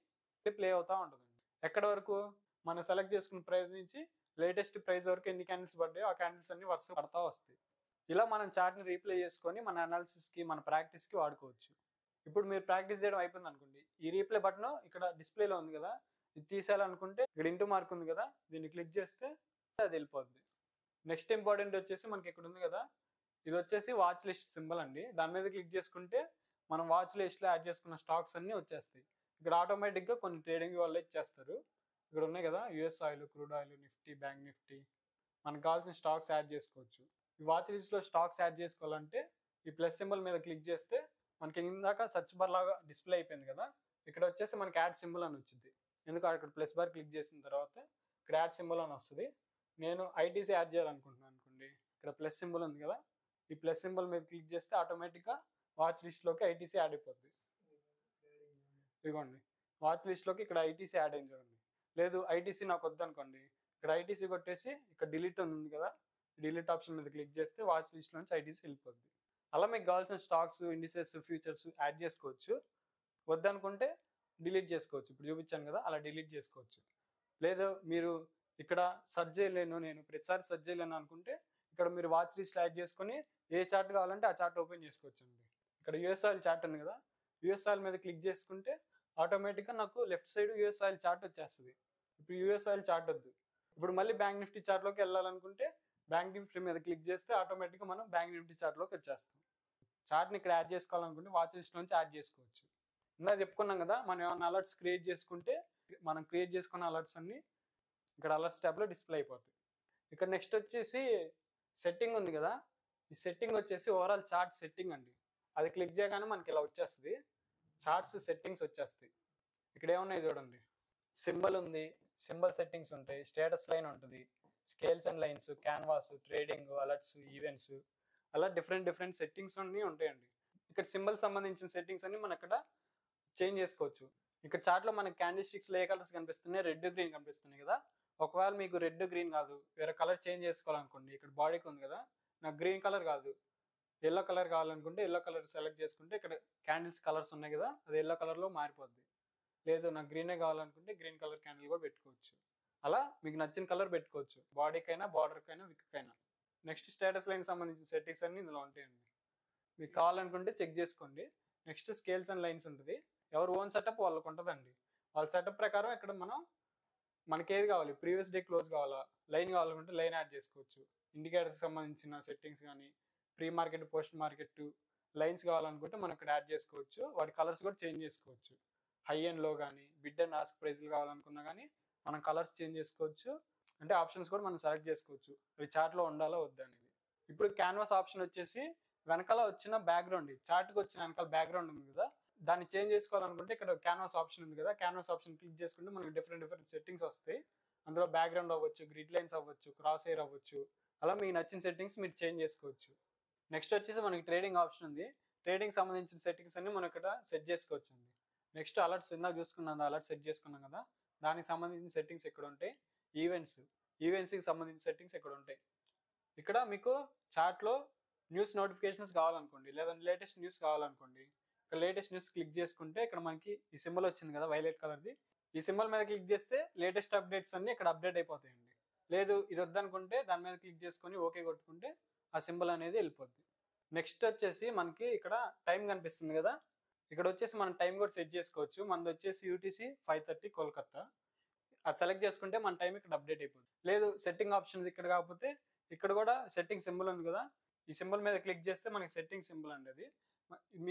ప్లే అవుతూ ఉంటుంది. ఎక్కడ వరకు మనం సెలెక్ట్ చేసుకున్న ప్రైస్ నుంచి లేటెస్ట్ ప్రైస్ వరకు ఎన్ని క్యాండిల్స్ పడ్డాయో ఆ క్యాండిల్స్ అన్ని వరుస పడతా వస్తాయి. ఇలా మనం చార్ట్ని రీప్లే చేసుకొని మన అనాలిసిస్కి మన ప్రాక్టీస్కి వాడుకోవచ్చు. ఇప్పుడు మీరు ప్రాక్టీస్ చేయడం అయిపోయింది అనుకోండి, ఈ రీప్లే బటన్ ఇక్కడ డిస్ప్లేలో ఉంది కదా, ఇది తీసేయాలనుకుంటే ఇక్కడ ఇంటూ మార్క్ ఉంది కదా, దీన్ని క్లిక్ చేస్తే అది వెళ్ళిపోద్ది. నెక్స్ట్ ఇంపార్టెంట్ వచ్చేసి మనకి ఇక్కడ ఉంది కదా, ఇది వచ్చేసి వాచ్ లిస్ట్ సింబల్ అండి. దాని మీద క్లిక్ చేసుకుంటే మనం వాచ్ లిస్ట్లో యాడ్ చేసుకున్న స్టాక్స్ అన్నీ వచ్చేస్తాయి. ఇక్కడ ఆటోమేటిక్గా కొన్ని ట్రేడింగ్ వాళ్ళు ఇచ్చేస్తారు. ఇక్కడ ఉన్నాయి కదా, US oil, crude oil, Nifty, bank Nifty, మనకు కావాల్సిన స్టాక్స్ యాడ్ చేసుకోవచ్చు. ఈ వాచ్ లిస్ట్లో స్టాక్స్ యాడ్ చేసుకోవాలంటే ఈ ప్లస్ సింబల్ మీద క్లిక్ చేస్తే మనకి ఇందాక సర్చ్ బార్ లాగా డిస్ప్లే అయిపోయింది కదా, ఇక్కడ వచ్చేసి మనకి యాడ్ సింబల్ అని వచ్చింది. ఎందుకు అక్కడ ప్లస్ బార్ క్లిక్ చేసిన తర్వాత ఇక్కడ యాడ్ సింబల్ అని వస్తుంది. నేను ఐటీసీ యాడ్ చేయాలనుకుంటున్నాను అనుకోండి, ఇక్కడ ప్లస్ సింబల్ ఉంది కదా, ఈ ప్లస్ సింబల్ మీద క్లిక్ చేస్తే ఆటోమేటిక్గా వాచ్ లిస్ట్లోకి ఐటీసీ యాడ్ అయిపోద్ది. ఇదిగోండి, వాచ్ లిస్ట్లోకి ఇక్కడ ఐటీసీ యాడ్ అయింది చూడండి. లేదు ఐటీసీ నాకు వద్దనుకోండి, ఇక్కడ ఐటీసీ కొట్టేసి ఇక్కడ డిలీట్ ఉంది కదా, డిలీట్ ఆప్షన్ మీద క్లిక్ చేస్తే వాచ్ లిస్ట్ నుంచి ఐటీసీ వెళ్ళిపోద్ది. అలా మీకు కావాల్సిన స్టాక్స్, ఇండిసెస్, ఫ్యూచర్స్ యాడ్ చేసుకోవచ్చు. వద్దనుకుంటే డిలీట్ చేసుకోవచ్చు. ఇప్పుడు చూపించాను కదా, అలా డిలీట్ చేసుకోవచ్చు. లేదు మీరు ఇక్కడ సర్చ్ చేయలేను, నేను ప్రతిసారి సర్చ్ చేయలేను అనుకుంటే ఇక్కడ మీరు వాచ్ లిస్ట్ యాడ్ చేసుకొని ఏ చార్ట్ కావాలంటే ఆ చార్ట్ ఓపెన్ చేసుకోవచ్చు అండి. ఇక్కడ యూఎస్ ఆయిల్ చార్ట్ ఉంది కదా, యూఎస్ ఆయిల్ మీద క్లిక్ చేసుకుంటే ఆటోమేటిక్గా నాకు left side US oil chart వచ్చేస్తుంది. ఇప్పుడు యూఎస్ ఆయిల్ చార్ట్ వద్దు, ఇప్పుడు మళ్ళీ బ్యాంక్ నిఫ్టీ చార్ట్లోకి వెళ్ళాలనుకుంటే బ్యాంక్ నిఫ్టీ మీద క్లిక్ చేస్తే ఆటోమేటిక్గా మనం బ్యాంక్ నిఫ్టీ చార్ట్లోకి వచ్చేస్తాం. చార్ట్ని ఇక్కడ యాడ్ చేసుకోవాలనుకుంటే వాచ్ లిస్ట్ నుంచి యాడ్ చేసుకోవచ్చు. ఇందాక చెప్పుకున్నాం కదా, మనం ఏమైనా అలర్ట్స్ క్రియేట్ చేసుకుంటే మనం క్రియేట్ చేసుకున్న అలర్ట్స్ అన్ని ఇక్కడ అలర్ట్స్ ట్యాబ్లో డిస్ప్లే అయిపోతాయి. ఇక్కడ నెక్స్ట్ వచ్చేసి సెట్టింగ్ ఉంది కదా, ఈ సెట్టింగ్ వచ్చేసి ఓవరాల్ చార్ట్ సెట్టింగ్ అండి. అది క్లిక్ చేయగానే మనకి ఇలా వచ్చేస్తుంది, చార్ట్స్ సెట్టింగ్స్ వచ్చేస్తాయి. ఇక్కడ ఏమున్నాయి చూడండి, సింబల్ ఉంది, సింబల్ సెట్టింగ్స్ ఉంటాయి, స్టేటస్ లైన్ ఉంటుంది, scales and lines, canvas, trading, alerts, events, అలా డిఫరెంట్ సెట్టింగ్స్ అన్నీ ఉంటాయండి. ఇక్కడ సింబల్ సంబంధించిన సెట్టింగ్స్ అన్ని మనం ఇక్కడ చేంజ్ చేసుకోవచ్చు. ఇక్కడ చార్ట్లో మనకి క్యాండిల్ స్టిక్స్లో ఏ కలర్స్ కనిపిస్తున్నాయి, రెడ్, గ్రీన్ కనిపిస్తున్నాయి కదా. ఒకవేళ మీకు రెడ్, గ్రీన్ కాదు, వేరే కలర్ చేంజ్ చేసుకోవాలనుకోండి, ఇక్కడ బాడీకి ఉంది కదా, నాకు గ్రీన్ కలర్ కాదు, ఎల్లో కలర్ కావాలనుకుంటే ఎల్లో కలర్ సెలెక్ట్ చేసుకుంటే ఇక్కడ క్యాండిల్స్ కలర్స్ ఉన్నాయి కదా, అది ఎల్లో కలర్లో మారిపోద్ది. లేదు నాకు గ్రీనే కావాలనుకుంటే గ్రీన్ కలర్ క్యాండిల్ కూడా పెట్టుకోవచ్చు. అలా మీకు నచ్చిన కలర్ పెట్టుకోవచ్చు, బాడీకైనా, బార్డర్కైనా, విక్కైనా. నెక్స్ట్ స్టేటస్ లైన్ సంబంధించిన సెట్టింగ్స్ అన్ని ఇందులో ఉంటాయండి. మీకు కావాలనుకుంటే చెక్ చేసుకోండి. నెక్స్ట్ స్కేల్స్ అండ్ లైన్స్ ఉంటుంది, ఎవరు ఓన్ సెటప్ వాళ్ళకు ఉంటుందండి. వాళ్ళ సెటప్ ప్రకారం ఇక్కడ మనకి ఏది కావాలి, ప్రీవియస్ డే క్లోజ్ కావాలా, లైన్ కావాలనుకుంటే లైన్ యాడ్ చేసుకోవచ్చు. ఇండికేటర్స్ సంబంధించిన సెట్టింగ్స్ కానీ, pre market, post market lines కావాలనుకుంటే మనం ఇక్కడ యాడ్ చేసుకోవచ్చు. వాటి కలర్స్ కూడా చేంజ్ చేసుకోవచ్చు. హై అండ్ లో కానీ, బిడ్ అండ్ ఆస్క్ ప్రైస్లు కావాలనుకున్నా కానీ మనం కలర్స్ చేంజ్ చేసుకోవచ్చు. అంటే ఆప్షన్స్ కూడా మనం సెలెక్ట్ చేసుకోవచ్చు, అవి చార్ట్లో ఉండాలా వద్దా అనేది. ఇప్పుడు క్యాన్వాస్ ఆప్షన్ వచ్చేసి వెనకాల వచ్చిన బ్యాక్గ్రౌండ్, చార్ట్కి వచ్చిన వెనకాల బ్యాక్గ్రౌండ్ ఉంది కదా, దాన్ని చేంజ్ చేసుకోవాలనుకుంటే ఇక్కడ క్యాన్వాస్ ఆప్షన్ ఉంది కదా, క్యాన్వాస్ ఆప్షన్ క్లిక్ చేసుకుంటే మనకి డిఫరెంట్ సెట్టింగ్స్ వస్తాయి. అందులో బ్యాక్గ్రౌండ్ అవ్వచ్చు, గ్రిడ్ లైన్స్ అవ్వచ్చు, క్రాస్ ఎయిర్ అవ్వచ్చు, అలా మీకు నచ్చిన సెట్టింగ్స్ మీరు చేంజ్ చేసుకోవచ్చు. నెక్స్ట్ వచ్చేసి మనకి ట్రేడింగ్ ఆప్షన్ ఉంది, ట్రేడింగ్ సంబంధించిన సెట్టింగ్స్ అన్ని మనం ఇక్కడ సెట్ చేసుకోవచ్చు అండి. నెక్స్ట్ అలర్ట్స్, ఇందాక చూసుకున్నాం అలర్ట్ సెట్ చేసుకున్నాం కదా, దానికి సంబంధించిన సెట్టింగ్స్ ఎక్కడ ఉంటాయి, ఈవెంట్స్కి సంబంధించిన సెట్టింగ్స్ ఎక్కడ ఉంటాయి. ఇక్కడ మీకు చార్ట్లో న్యూస్ నోటిఫికేషన్స్ కావాలనుకోండి, లేదంటే లేటెస్ట్ న్యూస్ కావాలనుకోండి, ఇక్కడ లేటెస్ట్ న్యూస్ క్లిక్ చేసుకుంటే ఇక్కడ మనకి ఈ సింబల్ వచ్చింది కదా వైలెట్ కలర్ది, ఈ సింబల్ మీద క్లిక్ చేస్తే లేటెస్ట్ అప్డేట్స్ అన్ని ఇక్కడ అప్డేట్ అయిపోతాయండి. లేదు ఇది వద్దనుకుంటే దాని మీద క్లిక్ చేసుకొని ఓకే కొట్టుకుంటే ఆ సింబల్ అనేది వెళ్ళిపోద్ది. నెక్స్ట్ వచ్చేసి మనకి ఇక్కడ టైం కనిపిస్తుంది కదా, ఇక్కడ వచ్చేసి మనం టైం కూడా సెట్ చేసుకోవచ్చు. మనది వచ్చేసి యూటీసీ 5:30 కోల్కతా, అది సెలెక్ట్ చేసుకుంటే మన టైం ఇక్కడ అప్డేట్ అయిపోతుంది. లేదు సెట్టింగ్ ఆప్షన్స్ ఇక్కడ కాకపోతే ఇక్కడ కూడా సెట్టింగ్ సింబల్ ఉంది కదా, ఈ సింబల్ మీద క్లిక్ చేస్తే మనకి సెట్టింగ్ సింబల్ అండి. అది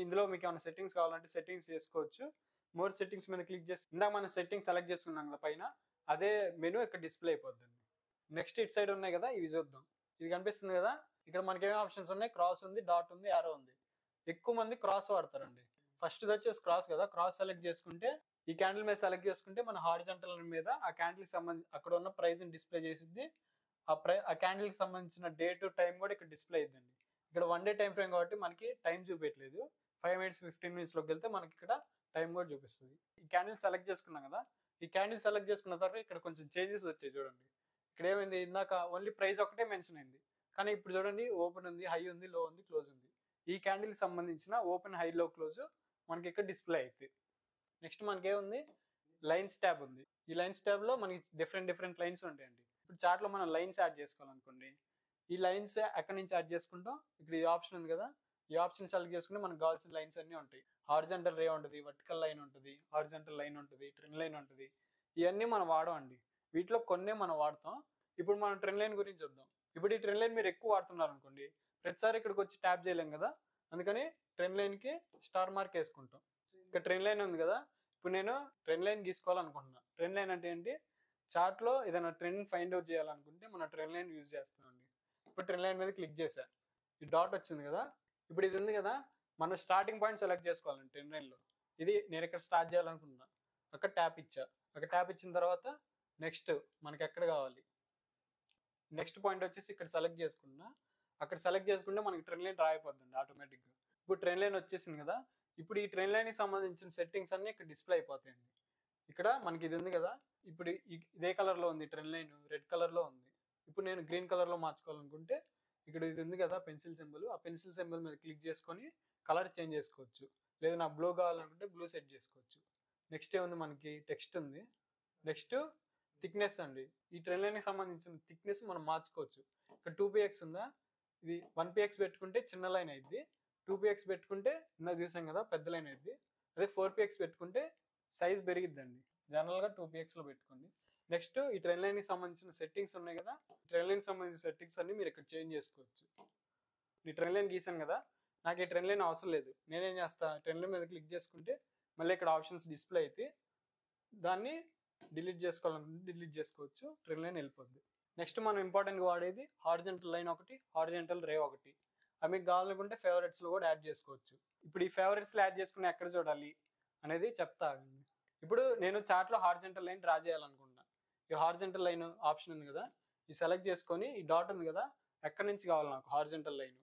ఇందులో మీకు ఏమైనా సెట్టింగ్స్ కావాలంటే సెట్టింగ్స్ చేసుకోవచ్చు. మోర్ సెట్టింగ్స్ మీద క్లిక్ చేస్తే ఇందాక మనం సెట్టింగ్ సెలెక్ట్ చేసుకున్నాం కదా పైన, అదే మెనూ ఇక్కడ డిస్ప్లే అయిపోద్దండి. నెక్స్ట్ ఇటు సైడ్ ఉన్నాయి కదా, ఇవి చూద్దాం. ఇది కనిపిస్తుంది కదా, ఇక్కడ మనకి ఏమేమి ఆప్షన్స్ ఉన్నాయి, క్రాస్ ఉంది, డాట్ ఉంది, యారో ఉంది. ఎక్కువ మంది క్రాస్ వాడతారండి. ఫస్ట్ వచ్చేసి క్రాస్ కదా, క్రాస్ సెలెక్ట్ చేసుకుంటే ఈ క్యాండిల్ మీద సెలెక్ట్ చేసుకుంటే మన హారిజాంటల్ మీద ఆ క్యాండిల్కి సంబంధించి అక్కడ ఉన్న ప్రైస్ని డిస్ప్లే చేసిద్ది. ఆ క్యాండిల్కి సంబంధించిన డేట్ టైం కూడా ఇక్కడ డిస్ప్లే అయ్యిందండి. ఇక్కడ 1 డే టైం ఫ్రేమ్ కాబట్టి మనకి టైం చూపించట్లేదు. 5 మినిట్స్ 15 మినిట్స్లోకి వెళ్తే మనకి ఇక్కడ టైం కూడా చూపిస్తుంది. ఈ క్యాండిల్ సెలెక్ట్ చేసుకున్నాం కదా, ఈ క్యాండిల్ సెలెక్ట్ చేసుకున్న తర్వాత ఇక్కడ కొంచెం చేంజెస్ వచ్చాయి చూడండి. ఇక్కడ ఏమైంది, ఇందాక ఓన్లీ ప్రైస్ ఒకటే మెన్షన్ అయింది, కానీ ఇప్పుడు చూడండి ఓపెన్ ఉంది, హై ఉంది, లో ఉంది, క్లోజ్ ఉంది. ఈ క్యాండిల్కి సంబంధించిన ఓపెన్, హై, లో, క్లోజ్ మనకి ఇక్కడ డిస్ప్లే అవుతుంది. నెక్స్ట్ మనకి ఏముంది, లైన్స్ ట్యాబ్ ఉంది. ఈ లైన్స్ ట్యాబ్లో మనకి డిఫరెంట్ లైన్స్ ఉంటాయండి. ఇప్పుడు చార్ట్లో మనం లైన్స్ యాడ్ చేసుకోవాలనుకోండి, ఈ లైన్స్ ఎక్కడి నుంచి యాడ్ చేసుకుంటాం, ఇక్కడ ఈ ఆప్షన్ ఉంది కదా, ఈ ఆప్షన్ సెలెక్ట్ చేసుకుంటే మనకు కావాల్సిన లైన్స్ అన్నీ ఉంటాయి. హారిజంటల్ రే ఉంటుంది, వర్టికల్ లైన్ ఉంటుంది, హారిజంటల్ లైన్ ఉంటుంది, ట్రెండ్ లైన్ ఉంటుంది. ఇవన్నీ మనం వాడమండి, వీటిలో కొన్నే మనం వాడతాం. ఇప్పుడు మనం ట్రెండ్ లైన్ గురించి చూద్దాం. ఇప్పుడు ఈ ట్రెండ్ లైన్ మీరు ఎక్కువ వాడుతున్నారు అనుకోండి, ప్రతిసారి ఇక్కడికి వచ్చి ట్యాప్ చేయలేం కదా, అందుకని ట్రెండ్ లైన్కి స్టార్ మార్క్ వేసుకుంటాం. ఇక్కడ ట్రెండ్ లైన్ ఉంది కదా, ఇప్పుడు నేను ట్రెండ్ లైన్ గీసుకోవాలనుకుంటున్నా. ట్రెండ్ లైన్ అంటే ఏంటి, చార్ట్లో ఏదైనా ట్రెండ్ ఫైండ్ అవుట్ చేయాలనుకుంటే మన ట్రెండ్ లైన్ యూజ్ చేస్తామండి. ఇప్పుడు ట్రెండ్ లైన్ మీద క్లిక్ చేశా, ఈ డాట్ వచ్చింది కదా, ఇప్పుడు ఇది ఉంది కదా, మనం స్టార్టింగ్ పాయింట్ సెలెక్ట్ చేసుకోవాలండి ట్రెండ్ లైన్లో. ఇది నేను ఇక్కడ స్టార్ట్ చేయాలనుకుంటున్నా, అక్కడ ట్యాప్ ఇచ్చా. అక్కడ ట్యాప్ ఇచ్చిన తర్వాత నెక్స్ట్ మనకి ఎక్కడ కావాలి, నెక్స్ట్ పాయింట్ వచ్చేసి ఇక్కడ సెలెక్ట్ చేసుకున్నా. అక్కడ సెలెక్ట్ చేసుకుంటే మనకి ట్రెండ్ లైన్ రాయిపోద్దండి ఆటోమేటిక్గా. ఇప్పుడు ట్రెండ్ లైన్ వచ్చేసింది కదా, ఇప్పుడు ఈ ట్రెండ్ లైన్కి సంబంధించిన సెట్టింగ్స్ అన్నీ ఇక్కడ డిస్ప్లే అయిపోతాయండి. ఇక్కడ మనకి ఇది ఉంది కదా, ఇప్పుడు ఇదే కలర్లో ఉంది ట్రెండ్ లైన్, రెడ్ కలర్లో ఉంది. ఇప్పుడు నేను గ్రీన్ కలర్లో మార్చుకోవాలనుకుంటే ఇక్కడ ఇది ఉంది కదా పెన్సిల్ సింబల్, ఆ పెన్సిల్ సింబల్ మీద క్లిక్ చేసుకొని కలర్ చేంజ్ చేసుకోవచ్చు. లేదు నాకు బ్లూ కావాలనుకుంటే బ్లూ సెట్ చేసుకోవచ్చు. నెక్స్ట్ ఏముంది, మనకి టెక్స్ట్ ఉంది. నెక్స్ట్ థిక్నెస్ అండి, ఈ ట్రెండ్ లైన్కి సంబంధించిన థిక్నెస్ మనం మార్చుకోవచ్చు. ఇక్కడ 2px ఉందా, ఇది 1px పెట్టుకుంటే చిన్న లైన్ అయింది, 2px పెట్టుకుంటే ఇందాక చూసాం కదా పెద్ద లైన్ అయింది. అదే 4px పెట్టుకుంటే సైజ్ పెరిగిద్దండి. జనరల్గా 2pxలో పెట్టుకోండి. నెక్స్ట్ ఈ ట్రెండ్ లైన్కి సంబంధించిన సెట్టింగ్స్ ఉన్నాయి కదా, ట్రెండ్ లైన్కి సంబంధించిన సెట్టింగ్స్ అన్ని మీరు ఇక్కడ చేంజ్ చేసుకోవచ్చు. ఈ ట్రెండ్ లైన్ గీసాను కదా, నాకు ఈ ట్రెండ్ లైన్ అవసరం లేదు, నేనేం చేస్తా, ట్రెండ్ లైన్ మీద క్లిక్ చేసుకుంటే మళ్ళీ ఇక్కడ ఆప్షన్స్ డిస్ప్లే అయితే దాన్ని డిలీట్ చేసుకోవాలనుకుంటే డిలీట్ చేసుకోవచ్చు, ట్రెండ్ లైన్ వెళ్ళిపోద్ది. నెక్స్ట్ మనం ఇంపార్టెంట్గా వాడేది హారిజంటల్ లైన్ ఒకటి, హారిజంటల్ రే ఒకటి. అవి మీకు కావాలనుకుంటే ఫేవరెట్స్లో కూడా యాడ్ చేసుకోవచ్చు. ఇప్పుడు ఈ ఫేవరెట్స్లో యాడ్ చేసుకుని ఎక్కడ చూడాలి అనేది చెప్తా. ఇప్పుడు నేను చార్ట్లో హారిజంటల్ లైన్ డ్రా చేయాలనుకుంటున్నా. ఈ హారిజంటల్ లైన్ ఆప్షన్ ఉంది కదా, ఈ సెలెక్ట్ చేసుకొని ఈ డాట్ ఉంది కదా, ఎక్కడి నుంచి కావాలి నాకు హారిజంటల్ లైన్,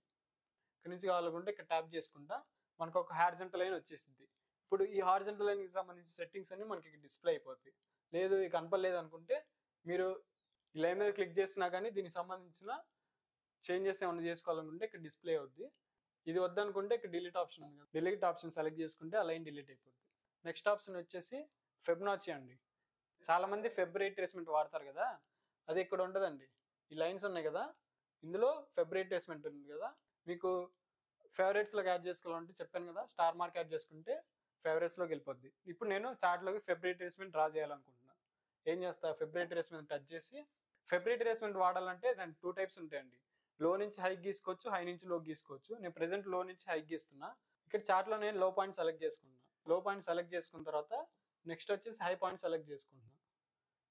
ఎక్కడి నుంచి కావాలనుకుంటే ఇక్కడ ట్యాప్ చేసుకుంటా మనకు ఒక హారిజంటల్ లైన్ వచ్చేసింది. ఇప్పుడు ఈ హారిజంటల్ లైన్కి సంబంధించిన సెట్టింగ్స్ అన్ని మనకి డిస్ప్లే అయిపోతాయి. లేదు ఇక కనపడలేదు అనుకుంటే మీరు ఈ లైన్ మీద క్లిక్ చేసినా కానీ దీనికి సంబంధించిన చేంజెస్ ఏమైనా చేసుకోవాలనుకుంటే ఇక్కడ డిస్ప్లే అవుద్ది. ఇది వద్దనుకుంటే ఇక్కడ డిలీట్ ఆప్షన్ ఉంది కదా, డిలీట్ ఆప్షన్ సెలెక్ట్ చేసుకుంటే ఆ లైన్ డిలీట్ అయిపోద్ది. నెక్స్ట్ ఆప్షన్ వచ్చేసి ఫిబొనాచి అండి. చాలామంది ఫెబ్ రీట్రేస్మెంట్ వాడతారు కదా, అది ఇక్కడ ఉంటుందండి. ఈ లైన్స్ ఉన్నాయి కదా, ఇందులో ఫెబ్ రీట్రేస్మెంట్ ఉంది కదా, మీకు ఫేవరెట్స్లోకి యాడ్ చేసుకోవాలంటే చెప్పాను కదా, స్టార్ మార్క్ యాడ్ చేసుకుంటే ఫేవరెట్స్లోకి వెళ్ళిపోద్ది. ఇప్పుడు నేను చార్ట్లోకి ఫెబ్ రీట్రేస్మెంట్ డ్రా చేయాలనుకుంటున్నా. ఏం చేస్తా, ఫెబ్ రీట్రేస్మెంట్ టచ్ చేసి, ఫెబ్ రీట్రేస్మెంట్ వాడాలంటే దాని 2 టైప్స్ ఉంటాయండి. లో నుంచి హైక్ గీసుకోవచ్చు, హై నుంచి లో గీసుకోవచ్చు. నేను ప్రెసెంట్ లో నుంచి హైక్ గీస్తున్నా. ఇక్కడ చార్ట్లో నేను లో పాయింట్ సెలెక్ట్ చేసుకుంటున్నా. లో పాయింట్ సెలెక్ట్ చేసుకున్న తర్వాత నెక్స్ట్ వచ్చేసి హై పాయింట్ సెలెక్ట్ చేసుకుంటున్నా.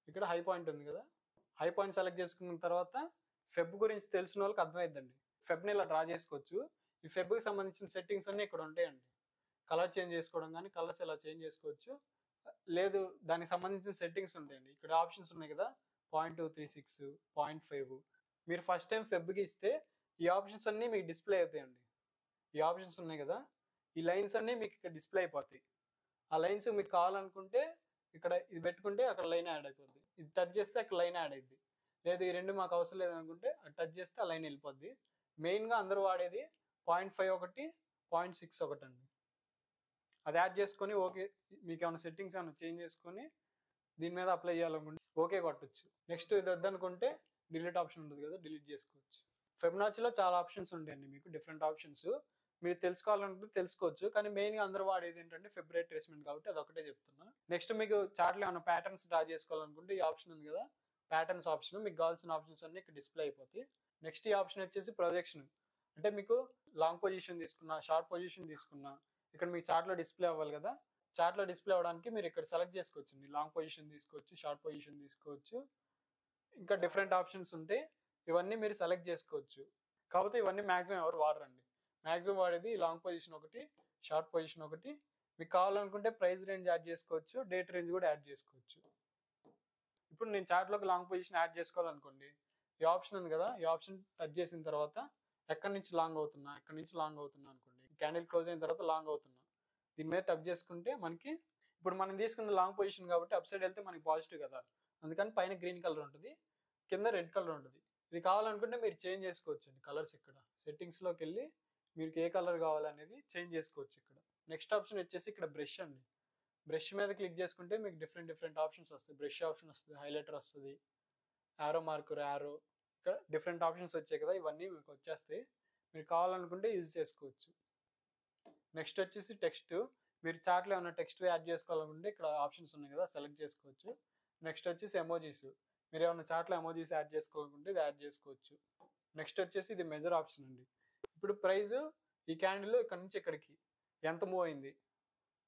ఇక్కడ హై పాయింట్ ఉంది కదా, హై పాయింట్ సెలెక్ట్ చేసుకున్న తర్వాత ఫెబ్ గురించి తెలిసిన వాళ్ళకి అర్థమైద్దండి. ఫెబ్ని ఇలా డ్రా చేసుకోవచ్చు. ఈ ఫెబ్కి సంబంధించిన సెట్టింగ్స్ అన్నీ ఇక్కడ ఉంటాయండి. కలర్ చేంజ్ చేసుకోవడం కానీ, కలర్స్ ఇలా చేంజ్ చేసుకోవచ్చు. లేదు దానికి సంబంధించిన సెట్టింగ్స్ ఉంటాయండి. ఇక్కడ ఆప్షన్స్ ఉన్నాయి కదా, 0.236, 0.5. మీరు ఫస్ట్ టైం ఫెబ్కి ఇస్తే ఈ ఆప్షన్స్ అన్నీ మీకు డిస్ప్లే అవుతాయండి. ఈ ఆప్షన్స్ ఉన్నాయి కదా, ఈ లైన్స్ అన్నీ మీకు ఇక్కడ డిస్ప్లే అయిపోతాయి. ఆ లైన్స్ మీకు కావాలనుకుంటే ఇక్కడ ఇది పెట్టుకుంటే అక్కడ లైన్ యాడ్ అయిపోద్ది. ఇది టచ్ చేస్తే అక్కడ లైన్ యాడ్ అయింది. లేదు ఈ రెండు మాకు అవసరం లేదనుకుంటే అది టచ్ చేస్తే ఆ లైన్ వెళ్ళిపోద్ది. మెయిన్గా అందరూ వాడేది 0.5 ఒకటి, 0.6 ఒకటి అండి. అది యాడ్ చేసుకొని ఓకే, మీకు ఏమైనా సెట్టింగ్స్ ఏమైనా చేంజ్ చేసుకొని దీని మీద అప్లై చేయాలనుకుంటే ఓకే కొట్టచ్చు. నెక్స్ట్ ఇది వద్దనుకుంటే డిలీట్ ఆప్షన్ ఉంటుంది కదా, డిలీట్ చేసుకోవచ్చు. ఫిబొనాచిలో చాలా ఆప్షన్స్ ఉంటాయండి, మీకు డిఫరెంట్ ఆప్షన్స్. మీరు తెలుసుకోవాలనుకుంటే తెలుసుకోవచ్చు, కానీ మెయిన్గా అందరూ వాడేది ఏంటంటే ఫెబ్ రీట్రేస్మెంట్ కాబట్టి అది ఒకటే చెప్తున్నా. నెక్స్ట్ మీకు చార్ట్లో ఏమైనా ప్యాటర్న్స్ డ్రా చేసుకోవాలనుకుంటే ఈ ఆప్షన్ ఉంది కదా, ప్యాటర్న్స్ ఆప్షన్, మీకు కావాల్సిన ఆప్షన్స్ అన్ని ఇక్కడ డిస్ప్లే అయిపోతాయి. నెక్స్ట్ ఈ ఆప్షన్ వచ్చేసి ప్రొజెక్షన్. అంటే మీకు లాంగ్ పొజిషన్ తీసుకున్నా, షార్ట్ పొజిషన్ తీసుకున్నా ఇక్కడ మీకు చార్ట్లో డిస్ప్లే అవ్వాలి కదా, చార్ట్లో డిస్ప్లే అవ్వడానికి మీరు ఇక్కడ సెలెక్ట్ చేసుకోవచ్చు. లాంగ్ పొజిషన్ తీసుకోవచ్చు, షార్ట్ పొజిషన్ తీసుకోవచ్చు, ఇంకా డిఫరెంట్ ఆప్షన్స్ ఉంటాయి. ఇవన్నీ మీరు సెలెక్ట్ చేసుకోవచ్చు. కాకపోతే ఇవన్నీ మ్యాక్సిమం ఎవరు వాడరండి. మ్యాక్సిమం వాడేది లాంగ్ పొజిషన్ ఒకటి, షార్ట్ పొజిషన్ ఒకటి. మీకు కావాలనుకుంటే ప్రైస్ రేంజ్ యాడ్ చేసుకోవచ్చు, డేట్ రేంజ్ కూడా యాడ్ చేసుకోవచ్చు. ఇప్పుడు నేను చార్ట్లోకి లాంగ్ పొజిషన్ యాడ్ చేసుకోవాలనుకోండి, ఈ ఆప్షన్ ఉంది కదా, ఈ ఆప్షన్ టచ్ చేసిన తర్వాత ఎక్కడి నుంచి లాంగ్ అవుతున్నా అనుకోండి. క్యాండిల్ క్లోజ్ అయిన తర్వాత లాంగ్ అవుతున్నా, దీని మీద టచ్ చేసుకుంటే మనకి ఇప్పుడు మనం తీసుకున్న లాంగ్ పొజిషన్ కాబట్టి అప్ సైడ్ వెళ్తే మనకి పాజిటివ్ కదా, అందుకని పైన గ్రీన్ కలర్ ఉంటుంది, కింద రెడ్ కలర్ ఉంటుంది. ఇది కావాలనుకుంటే మీరు చేంజ్ చేసుకోవచ్చు కలర్స్. ఇక్కడ సెట్టింగ్స్లోకి వెళ్ళి మీకు ఏ కలర్ కావాలనేది చేంజ్ చేసుకోవచ్చు. ఇక్కడ నెక్స్ట్ ఆప్షన్ వచ్చేసి ఇక్కడ బ్రష్ అండి. బ్రష్ మీద క్లిక్ చేసుకుంటే మీకు డిఫరెంట్ ఆప్షన్స్ వస్తాయి. బ్రష్ ఆప్షన్ వస్తుంది, హైలైటర్ వస్తుంది, యారో మార్కర్, యారో, ఇక్కడ డిఫరెంట్ ఆప్షన్స్ వచ్చాయి కదా, ఇవన్నీ మీకు వచ్చేస్తాయి. మీరు కావాలనుకుంటే యూజ్ చేసుకోవచ్చు. నెక్స్ట్ వచ్చేసి టెక్స్ట్. మీరు చార్ట్లో ఏమైనా టెక్స్ట్ యాడ్ చేసుకోవాలనుకుంటే ఇక్కడ ఆప్షన్స్ ఉన్నాయి కదా, సెలెక్ట్ చేసుకోవచ్చు. నెక్స్ట్ వచ్చేసి ఎమోజీస్. మీరు ఏమైనా చార్ట్లో ఎమోజీస్ యాడ్ చేసుకోవాలనుకుంటే ఇది యాడ్ చేసుకోవచ్చు. నెక్స్ట్ వచ్చేసి ఇది మెజర్ ఆప్షన్ అండి. ఇప్పుడు ప్రైస్ ఈ క్యాండిల్ ఇక్కడ నుంచి ఇక్కడికి ఎంత మూవ్ అయింది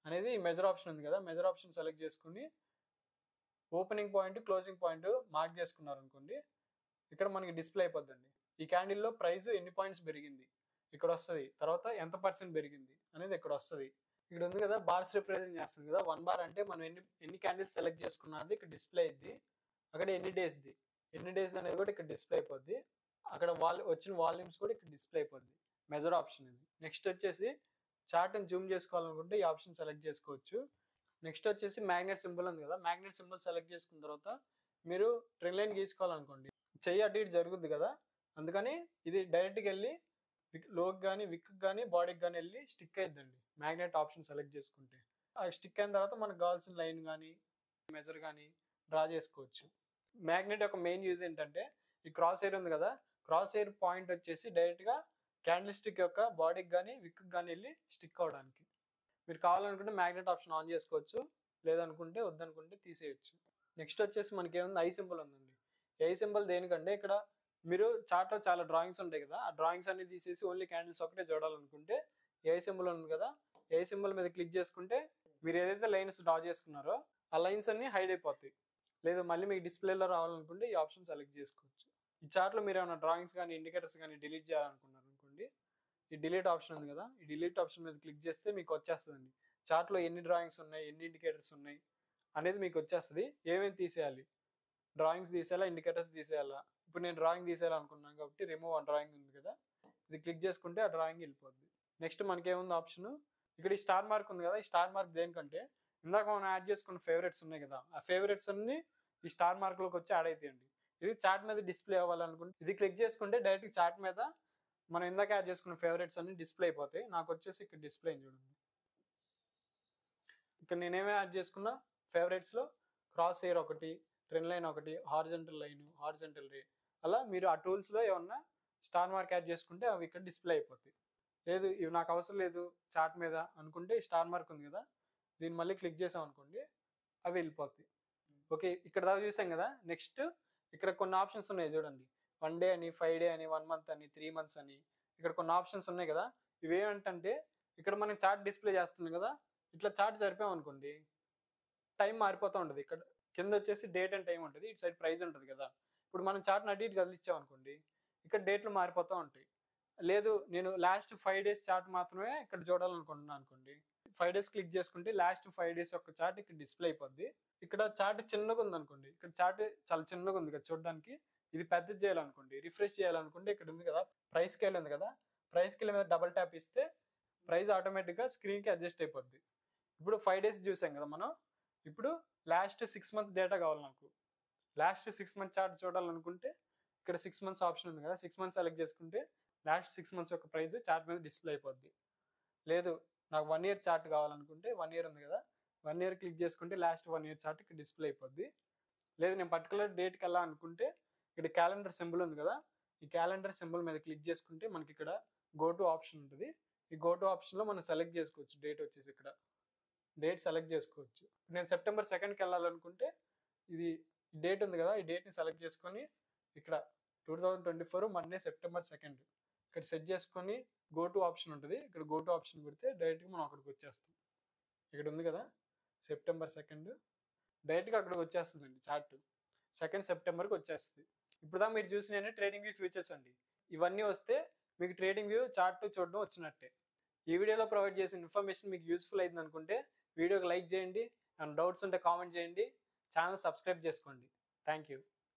అనేది ఈ మెజర్ ఆప్షన్ ఉంది కదా, మెజర్ ఆప్షన్ సెలెక్ట్ చేసుకుని opening point, closing point mark చేసుకున్నారు అనుకోండి, ఇక్కడ మనకి డిస్ప్లే అయిపోద్దండి. ఈ క్యాండిల్లో ప్రైస్ ఎన్ని పాయింట్స్ పెరిగింది ఇక్కడ వస్తుంది, తర్వాత ఎంత % పెరిగింది అనేది ఇక్కడ వస్తుంది. ఇక్కడ ఉంది కదా బార్స్ రిప్రజెంట్ చేస్తుంది కదా, 1 బార్ అంటే మనం ఎన్ని క్యాండిల్స్ సెలెక్ట్ చేసుకున్నది ఇక్కడ డిస్ప్లే అయింది. అక్కడ ఎన్ని డేస్ అనేది కూడా ఇక్కడ డిస్ప్లే అయిపోద్ది. అక్కడ వచ్చిన వాల్యూమ్స్ కూడా ఇక్కడ డిస్ప్లే అయిపోద్ది. మెజర్ ఆప్షన్ ఇది. నెక్స్ట్ వచ్చేసి చార్ట్ని జూమ్ చేసుకోవాలనుకుంటే ఈ ఆప్షన్ సెలెక్ట్ చేసుకోవచ్చు. నెక్స్ట్ వచ్చేసి మ్యాగ్నెట్ సింబల్ ఉంది కదా, మ్యాగ్నెట్ సింబల్ సెలెక్ట్ చేసుకున్న తర్వాత మీరు ట్రెండ్ లైన్ గీసుకోవాలనుకోండి, చెయ్యి అటు ఇటు జరుగుద్ది కదా, అందుకని ఇది డైరెక్ట్గా వెళ్ళి లోకి కానీ విక్ కానీ బాడీకి కానీ వెళ్ళి స్టిక్ అయిద్దండి మ్యాగ్నెట్ ఆప్షన్ సెలెక్ట్ చేసుకుంటే. ఆ స్టిక్ అయిన తర్వాత మనకు కావాల్సిన లైన్ కానీ మెజర్ కానీ డ్రా చేసుకోవచ్చు. మ్యాగ్నెట్ యొక్క మెయిన్ యూజ్ ఏంటంటే ఈ క్రాస్ ఎయిర్ ఉంది కదా, క్రాస్ ఎయిర్ పాయింట్ వచ్చేసి డైరెక్ట్గా క్యాండిల్ స్టిక్ యొక్క బాడీకి కానీ విక్ కానీ వెళ్ళి స్టిక్ అవడానికి. మీరు కావాలనుకుంటే మ్యాగ్నెట్ ఆప్షన్ ఆన్ చేసుకోవచ్చు, లేదనుకుంటే వద్దనుకుంటే తీసేయచ్చు. నెక్స్ట్ వచ్చేసి మనకి ఏముంది, ఐ సింబల్ ఉందండి. ఐ సింబల్ దేనికంటే ఇక్కడ మీరు చార్ట్లో చాలా డ్రాయింగ్స్ ఉంటాయి కదా, ఆ డ్రాయింగ్స్ అన్ని తీసేసి ఓన్లీ క్యాండిల్స్ ఒకటే చూడాలనుకుంటే ఏ సింబల్ ఉంది కదా, ఏ సింబల్ మీద క్లిక్ చేసుకుంటే మీరు ఏదైతే లైన్స్ డ్రా చేసుకున్నారో ఆ లైన్స్ అన్ని హైడ్ అయిపోతాయి. లేదు మళ్ళీ మీకు డిస్ప్లేలో రావాలనుకుంటే ఈ ఆప్షన్ సెలెక్ట్ చేసుకోవచ్చు. ఈ చార్ట్లో మీరు ఏమైనా డ్రాయింగ్స్ కానీ ఇండికేటర్స్ కానీ డిలీట్ చేయాలనుకున్నారు అనుకోండి, ఈ డిలీట్ ఆప్షన్ ఉంది కదా, ఈ డిలీట్ ఆప్షన్ మీద క్లిక్ చేస్తే మీకు వచ్చేస్తుందండి చార్ట్లో ఎన్ని డ్రాయింగ్స్ ఉన్నాయి, ఎన్ని ఇండికేటర్స్ ఉన్నాయి అనేది మీకు వచ్చేస్తుంది. ఏమేమి తీసేయాలి, డ్రాయింగ్స్ తీసేయాలా, ఇండికేటర్స్ తీసేయాలా. ఇప్పుడు నేను డ్రాయింగ్ తీసేయాలనుకున్నాను కాబట్టి రిమూవ్ ఆ డ్రాయింగ్ ఉంది కదా, ఇది క్లిక్ చేసుకుంటే ఆ డ్రాయింగ్ వెళ్ళిపోద్ది. నెక్స్ట్ మనకేముంది ఆప్షన్, ఇక్కడ ఈ స్టార్ మార్క్ ఉంది కదా, ఈ స్టార్ మార్క్ దేనికంటే ఇందాక మనం యాడ్ చేసుకున్న ఫేవరెట్స్ ఉన్నాయి కదా, ఆ ఫేవరెట్స్ అన్ని ఈ స్టార్ మార్క్లోకి వచ్చి యాడ్ అవుతాయండి. ఇది చార్ట్ మీద డిస్ప్లే అవ్వాలనుకుంటే ఇది క్లిక్ చేసుకుంటే డైరెక్ట్ చార్ట్ మీద మనం ఇందాక యాడ్ చేసుకున్న ఫేవరెట్స్ అన్ని డిస్ప్లే అయిపోతాయి. నాకు వచ్చేసి ఇక్కడ డిస్ప్లే చూడండి, ఇక్కడ నేనేమే యాడ్ చేసుకున్నా ఫేవరెట్స్లో క్రాస్ ఎయిర్ ఒకటి, ట్రెండ్ లైన్ ఒకటి, హారిజంటల్ లైన్, హారిజంటల్ రే, అలా మీరు ఆ టూల్స్లో ఏమన్నా స్టార్ మార్క్ యాడ్ చేసుకుంటే అవి ఇక్కడ డిస్ప్లే అయిపోతాయి. లేదు ఇవి నాకు అవసరం లేదు చార్ట్ మీద అనుకుంటే స్టార్ మార్క్ ఉంది కదా, దీన్ని మళ్ళీ క్లిక్ చేసాం అనుకోండి అవి వెళ్ళిపోతాయి. ఓకే, ఇక్కడ దాకా చూసాం కదా. నెక్స్ట్ ఇక్కడ కొన్ని ఆప్షన్స్ ఉన్నాయి చూడండి, 1 డే అని, 5 డే అని, 1 మంత్ అని, 3 మంత్స్ అని, ఇక్కడ కొన్ని ఆప్షన్స్ ఉన్నాయి కదా. ఇవేంటంటే ఇక్కడ మనం చార్ట్ డిస్ప్లే చేస్తున్నాం కదా, ఇట్లా చార్ట్ జరిపాం అనుకోండి టైం మారిపోతూ ఉంటుంది. ఇక్కడ కింద వచ్చేసి డేట్ అండ్ టైం ఉంటుంది, ఇటు సైడ్ ప్రైస్ ఉంటుంది కదా. ఇప్పుడు మనం చార్ట్ని అటు ఇటు కదిలిచ్చాం అనుకోండి ఇక్కడ డేట్లు మారిపోతూ ఉంటాయి. లేదు నేను లాస్ట్ 5 డేస్ చార్ట్ మాత్రమే ఇక్కడ చూడాలనుకుంటున్నాను అనుకోండి, 5 డేస్ క్లిక్ చేసుకుంటే లాస్ట్ 5 డేస్ యొక్క చార్ట్ ఇక్కడ డిస్ప్లే అయిపోద్ది. ఇక్కడ చార్ట్ చిన్నగా ఉంది అనుకోండి, ఇక్కడ చార్ట్ చాలా చిన్నగా ఉంది కదా చూడడానికి, ఇది పెద్దది చేయాలనుకోండి, రిఫ్రెష్ చేయాలనుకుంటే ఇక్కడ ఉంది కదా ప్రైస్ స్కేల్ ఉంది కదా, ప్రైస్ స్కేల్ మీద డబల్ ట్యాప్ ఇస్తే ప్రైస్ ఆటోమేటిక్గా స్క్రీన్కి అడ్జస్ట్ అయిపోద్ది. ఇప్పుడు 5 డేస్ చూసాం కదా మనం, ఇప్పుడు లాస్ట్ 6 మంత్స్ డేటా కావాలి నాకు. లాస్ట్ 6 మంత్స్ చార్ట్ చూడాలనుకుంటే ఇక్కడ 6 మంత్స్ ఆప్షన్ ఉంది కదా, 6 మంత్స్ సెలెక్ట్ చేసుకుంటే లాస్ట్ 6 మంత్స్ యొక్క ప్రైస్ చార్ట్ మీద డిస్ప్లే అయిపోద్ది. లేదు నాకు 1 ఇయర్ చార్ట్ కావాలనుకుంటే 1 ఇయర్ ఉంది కదా, 1 ఇయర్ క్లిక్ చేసుకుంటే లాస్ట్ 1 ఇయర్ చార్ట్ ఇక్కడ డిస్ప్లే అయిపోద్ది. లేదు నేను పర్టికులర్ డేట్కి వెళ్ళాలనుకుంటే ఇక్కడ క్యాలెండర్ సింబల్ ఉంది కదా, ఈ క్యాలెండర్ సింబల్ మీద క్లిక్ చేసుకుంటే మనకి ఇక్కడ గో టు ఆప్షన్ ఉంటుంది. ఈ గో టు ఆప్షన్లో మనం సెలెక్ట్ చేసుకోవచ్చు డేట్ వచ్చేసి, ఇక్కడ డేట్ సెలెక్ట్ చేసుకోవచ్చు. నేను సెప్టెంబర్ 2కి వెళ్ళాలనుకుంటే ఇది డేట్ ఉంది కదా, ఈ డేట్ని సెలెక్ట్ చేసుకొని ఇక్కడ 2024 మండే సెప్టెంబర్ 2 ఇక్కడ సెట్ చేసుకొని గో టు ఆప్షన్ ఉంటుంది, ఇక్కడ గో టు ఆప్షన్ పెడితే డైరెక్ట్గా మనం అక్కడికి వచ్చేస్తాం. ఇక్కడ ఉంది కదా సెప్టెంబర్ 2 డైరెక్ట్గా అక్కడికి వచ్చేస్తుందండి చార్ట్, 2 సెప్టెంబర్కి వచ్చేస్తుంది. ఇప్పుడు మీరు చూసిన ట్రేడింగ్ వ్యూ ఫ్యూచర్స్ అండి, ఇవన్నీ వస్తే మీకు ట్రేడింగ్ వ్యూ చార్ట్ చూడడం వచ్చినట్టే. ఈ వీడియోలో ప్రొవైడ్ చేసిన ఇన్ఫర్మేషన్ మీకు యూస్ఫుల్ అయింది అనుకుంటే వీడియోకి లైక్ చేయండి, అండ్ డౌట్స్ ఉంటే కామెంట్ చేయండి, ఛానల్ సబ్స్క్రైబ్ చేసుకోండి. Thank you.